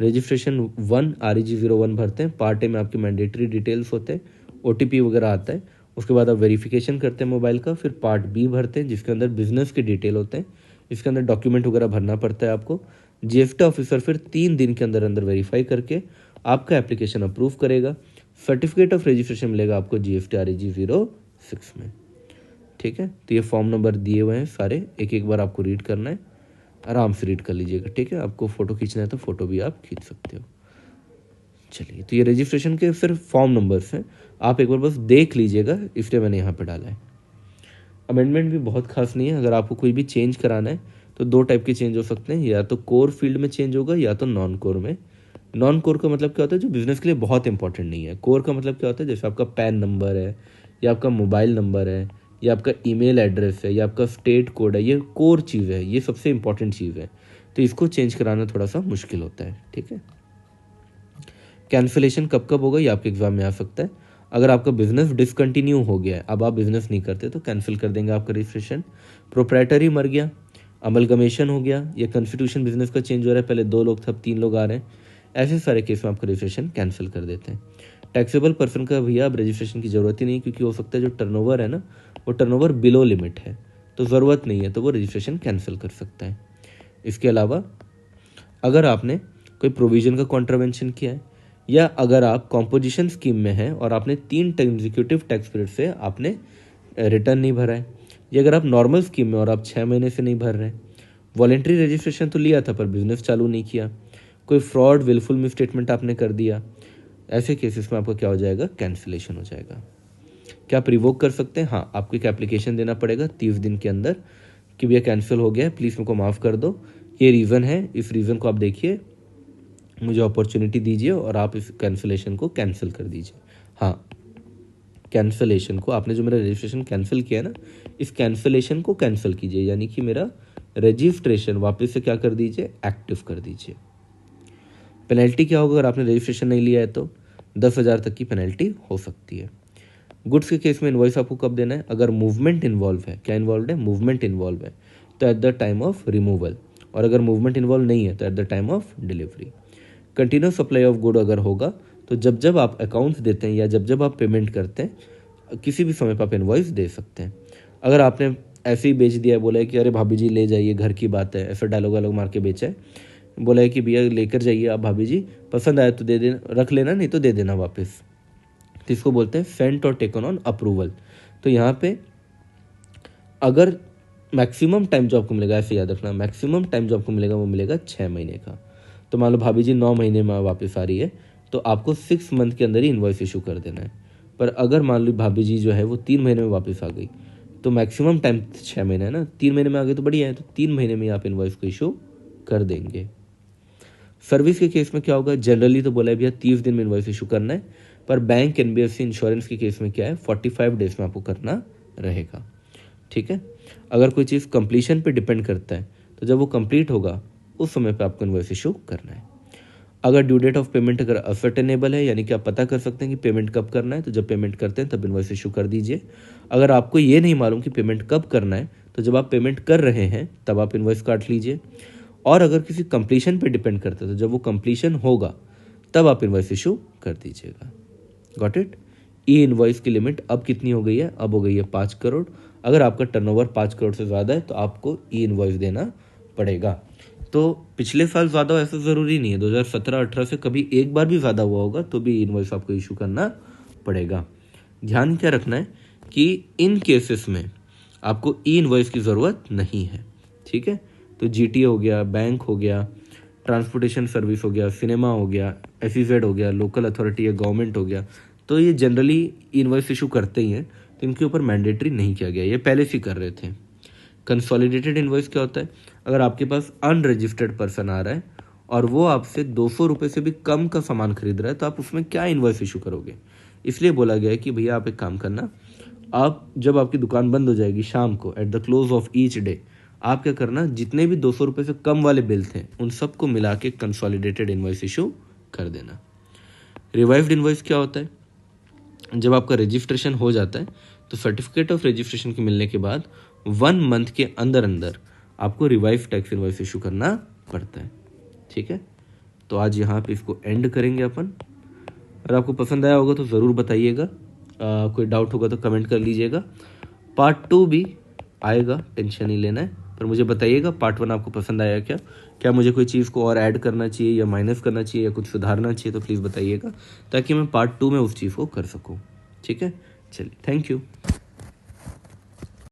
Speaker 1: रजिस्ट्रेशन 1 REG01 भरते हैं। पार्ट ए में आपके मैंडेटरी डिटेल्स होते हैं, OTP वगैरह आता है। उसके बाद आप वेरिफिकेशन करते हैं मोबाइल का। फिर पार्ट बी भरते हैं जिसके अंदर बिजनेस के डिटेल होते हैं, इसके अंदर डॉक्यूमेंट वगैरह भरना पड़ता है आपको। जीएसटी ऑफिसर फिर 3 दिन के अंदर अंदर वेरीफाई करके आपका एप्लीकेशन अप्रूव करेगा। सर्टिफिकेट ऑफ रजिस्ट्रेशन मिलेगा आपको GST REG06 में। ठीक है। तो ये फॉर्म नंबर दिए हुए हैं सारे, एक एक बार आपको रीड करना है, आराम से रीड कर लीजिएगा। ठीक है। आपको फ़ोटो खींचना है तो फ़ोटो भी आप खींच सकते हो। चलिए, तो ये रजिस्ट्रेशन के सिर्फ फॉर्म नंबर्स हैं, आप एक बार बस देख लीजिएगा, इसलिए मैंने यहाँ पे डाला है। अमेंडमेंट भी बहुत खास नहीं है। अगर आपको कोई भी चेंज कराना है तो 2 टाइप के चेंज हो सकते हैं, या तो कोर फील्ड में चेंज होगा या तो नॉन कोर में। नॉन कोर का मतलब क्या होता है, जो बिजनेस के लिए बहुत इंपॉर्टेंट नहीं है। कोर का मतलब क्या होता है, जैसे आपका पैन नंबर है, या आपका मोबाइल नंबर है, या आपका ईमेल एड्रेस है, या आपका स्टेट कोड है, ये कोर चीज़ है, ये सबसे इंपॉर्टेंट चीज़ है। तो इसको चेंज कराना थोड़ा सा मुश्किल होता है। ठीक है। कैंसिलेशन कब कब होगा, ये आपके एग्जाम में आ सकता है। अगर आपका बिजनेस डिसकंटिन्यू हो गया है, अब आप बिजनेस नहीं करते, तो कैंसिल कर देंगे आपका रजिस्ट्रेशन। प्रोप्राइटरी मर गया, अमलगमेशन हो गया, या कॉन्स्टिट्यूशन बिजनेस का चेंज हो रहा है, पहले 2 लोग थे अब 3 लोग आ रहे हैं, ऐसे सारे केस में आपका रजिस्ट्रेशन कैंसिल कर देते हैं। टैक्सेबल पर्सन का भैया अब रजिस्ट्रेशन की ज़रूरत ही नहीं, क्योंकि हो सकता है जो टर्नओवर है ना वो टर्नओवर बिलो लिमिट है, तो ज़रूरत नहीं है, तो वो रजिस्ट्रेशन कैंसिल कर सकता है। इसके अलावा अगर आपने कोई प्रोविज़न का कॉन्ट्रावेंशन किया है, या अगर आप कॉम्पोजिशन स्कीम में हैं और आपने 3 एग्जीक्यूटिव टैक्स पीरियड से आपने रिटर्न नहीं भरा है, या अगर आप नॉर्मल स्कीम में और आप 6 महीने से नहीं भर रहे हैं, वॉलेंट्री रजिस्ट्रेशन तो लिया था पर बिजनेस चालू नहीं किया, कोई फ्रॉड विलफुल मिसस्टेटमेंट आपने कर दिया, ऐसे केसेस में आपका क्या हो जाएगा, कैंसिलेशन हो जाएगा। क्या आप रिवोक कर सकते हैं? हाँ, आपको एक एप्लीकेशन देना पड़ेगा 30 दिन के अंदर कि भैया कैंसिल हो गया है, प्लीज़ मेरे को माफ़ कर दो, ये रीज़न है, इस रीज़न को आप देखिए, मुझे अपॉर्चुनिटी दीजिए और आप इस कैंसिलेशन को कैंसिल कर दीजिए। हाँ, कैंसिलेशन को, आपने जो मेरा रजिस्ट्रेशन कैंसिल किया है ना, इस कैंसिलेशन को कैंसिल कीजिए, यानी कि मेरा रजिस्ट्रेशन वापस से क्या कर दीजिए, एक्टिव कर दीजिए। पेनल्टी क्या होगा अगर आपने रजिस्ट्रेशन नहीं लिया है तो 10,000 तक की पेनल्टी हो सकती है। गुड्स के केस में इनवॉइस आपको कब देना है? अगर मूवमेंट इन्वॉल्व है। क्या इन्वॉल्व है? मूवमेंट इन्वॉल्व है तो at the time of removal, और अगर मूवमेंट इन्वॉल्व नहीं है तो at the time of delivery. Continuous supply of good अगर होगा तो जब जब आप अकाउंट्स देते हैं या जब जब आप पेमेंट करते हैं, किसी भी समय पर आप इनवॉइस दे सकते हैं। अगर आपने ऐसे ही बेच दिया है, बोला है कि अरे भाभी जी ले जाइए, घर की बात है, ऐसा डायलॉग वायलॉग मार के बेचा है, बोला है कि भैया लेकर जाइए आप भाभी जी, पसंद आया तो दे देना, रख लेना, नहीं तो दे देना वापस, तो इसको बोलते हैं सेंट और टेकन ऑन अप्रूवल। तो यहाँ पे अगर मैक्सिमम टाइम जो आपको मिलेगा, ऐसे याद रखना, मैक्सिमम टाइम जो आपको मिलेगा वो मिलेगा 6 महीने का। तो मान लो भाभी जी 9 महीने में वापस आ रही है तो आपको 6 मंथ के अंदर ही इन्वॉइस इशू कर देना है। पर अगर मान लो भाभी जी जो है वो 3 महीने में वापस आ गई तो मैक्सिमम टाइम 6 महीने है ना, 3 महीने में आ गई तो बढ़िया है, तो 3 महीने में आप इन्वॉइस को इशू कर देंगे। सर्विस के केस में क्या होगा? जनरली तो बोला है भैया 30 दिन में इन्वॉइस इशू करना है, पर बैंक, एनबीएफसी, इंश्योरेंस के केस में क्या है, 45 डेज में आपको करना रहेगा। ठीक है। अगर कोई चीज़ कंप्लीशन पे डिपेंड करता है तो जब वो कंप्लीट होगा उस समय पे आपको इन्वॉइस इशू करना है। अगर ड्यू डेट ऑफ पेमेंट अगर असर्टेनेबल है, यानी कि आप पता कर सकते हैं कि पेमेंट कब करना है, तो जब पेमेंट करते हैं तब इन्वॉइस इशू कर दीजिए। अगर आपको ये नहीं मालूम कि पेमेंट कब करना है तो जब आप पेमेंट कर रहे हैं तब आप इन्वॉइस काट लीजिए। और अगर किसी कंप्लीशन पे डिपेंड करता है तो जब वो कंप्लीशन होगा तब आप इन्वॉइस इशू कर दीजिएगा। Got it. ई इन्वॉइस की लिमिट अब कितनी हो गई है? अब हो गई है 5 करोड़। अगर आपका टर्नओवर 5 करोड़ से ज़्यादा है तो आपको ई इन्वॉइस देना पड़ेगा। तो पिछले साल ज़्यादा ऐसा ज़रूरी नहीं है, 2017-18 से कभी एक बार भी ज़्यादा हुआ होगा तो भी इन्वॉइस आपको इशू करना पड़ेगा। ध्यान क्या रखना है कि इन केसेस में आपको ई इन्वॉइस की ज़रूरत नहीं है। ठीक है। तो जीटीए हो गया, बैंक हो गया, ट्रांसपोर्टेशन सर्विस हो गया, सिनेमा हो गया, एसईजेड हो गया, लोकल अथॉरिटी या गवर्नमेंट हो गया, तो ये जनरली इन्वॉइस इशू करते ही हैं, तो इनके ऊपर मैंडेटरी नहीं किया गया, ये पहले से कर रहे थे। कंसोलिडेटेड इन्वॉइस क्या होता है? अगर आपके पास अनरजिस्टर्ड पर्सन आ रहा है और वो आपसे 200 रुपये से भी कम का सामान खरीद रहा है तो आप उसमें क्या इन्वॉइस इशू करोगे? इसलिए बोला गया है कि भैया आप एक काम करना, आप जब आपकी दुकान बंद हो जाएगी शाम को at the close of each day, आप क्या करना, जितने भी 200 रुपये से कम वाले बिल थे उन सबको मिला के कंसोलिडेटेड इन्वॉइस इशू कर देना। रिवाइव्ड इन्वॉइस क्या होता है? जब आपका रजिस्ट्रेशन हो जाता है तो सर्टिफिकेट ऑफ रजिस्ट्रेशन के मिलने के बाद 1 मंथ के अंदर अंदर आपको रिवाइव टैक्स इन्वॉइस इशू करना पड़ता है। ठीक है। तो आज यहाँ पे इसको एंड करेंगे अपन। अगर आपको पसंद आया होगा तो ज़रूर बताइएगा, कोई डाउट होगा तो कमेंट कर लीजिएगा। पार्ट 2 भी आएगा, टेंशन नहीं लेना है, पर मुझे बताइएगा पार्ट 1 आपको पसंद आया क्या मुझे कोई चीज़ को और ऐड करना चाहिए या माइनस करना चाहिए या कुछ सुधारना चाहिए, तो प्लीज़ बताइएगा ताकि मैं पार्ट 2 में उस चीज़ को कर सकूँ। ठीक है। चलिए, थैंक यू।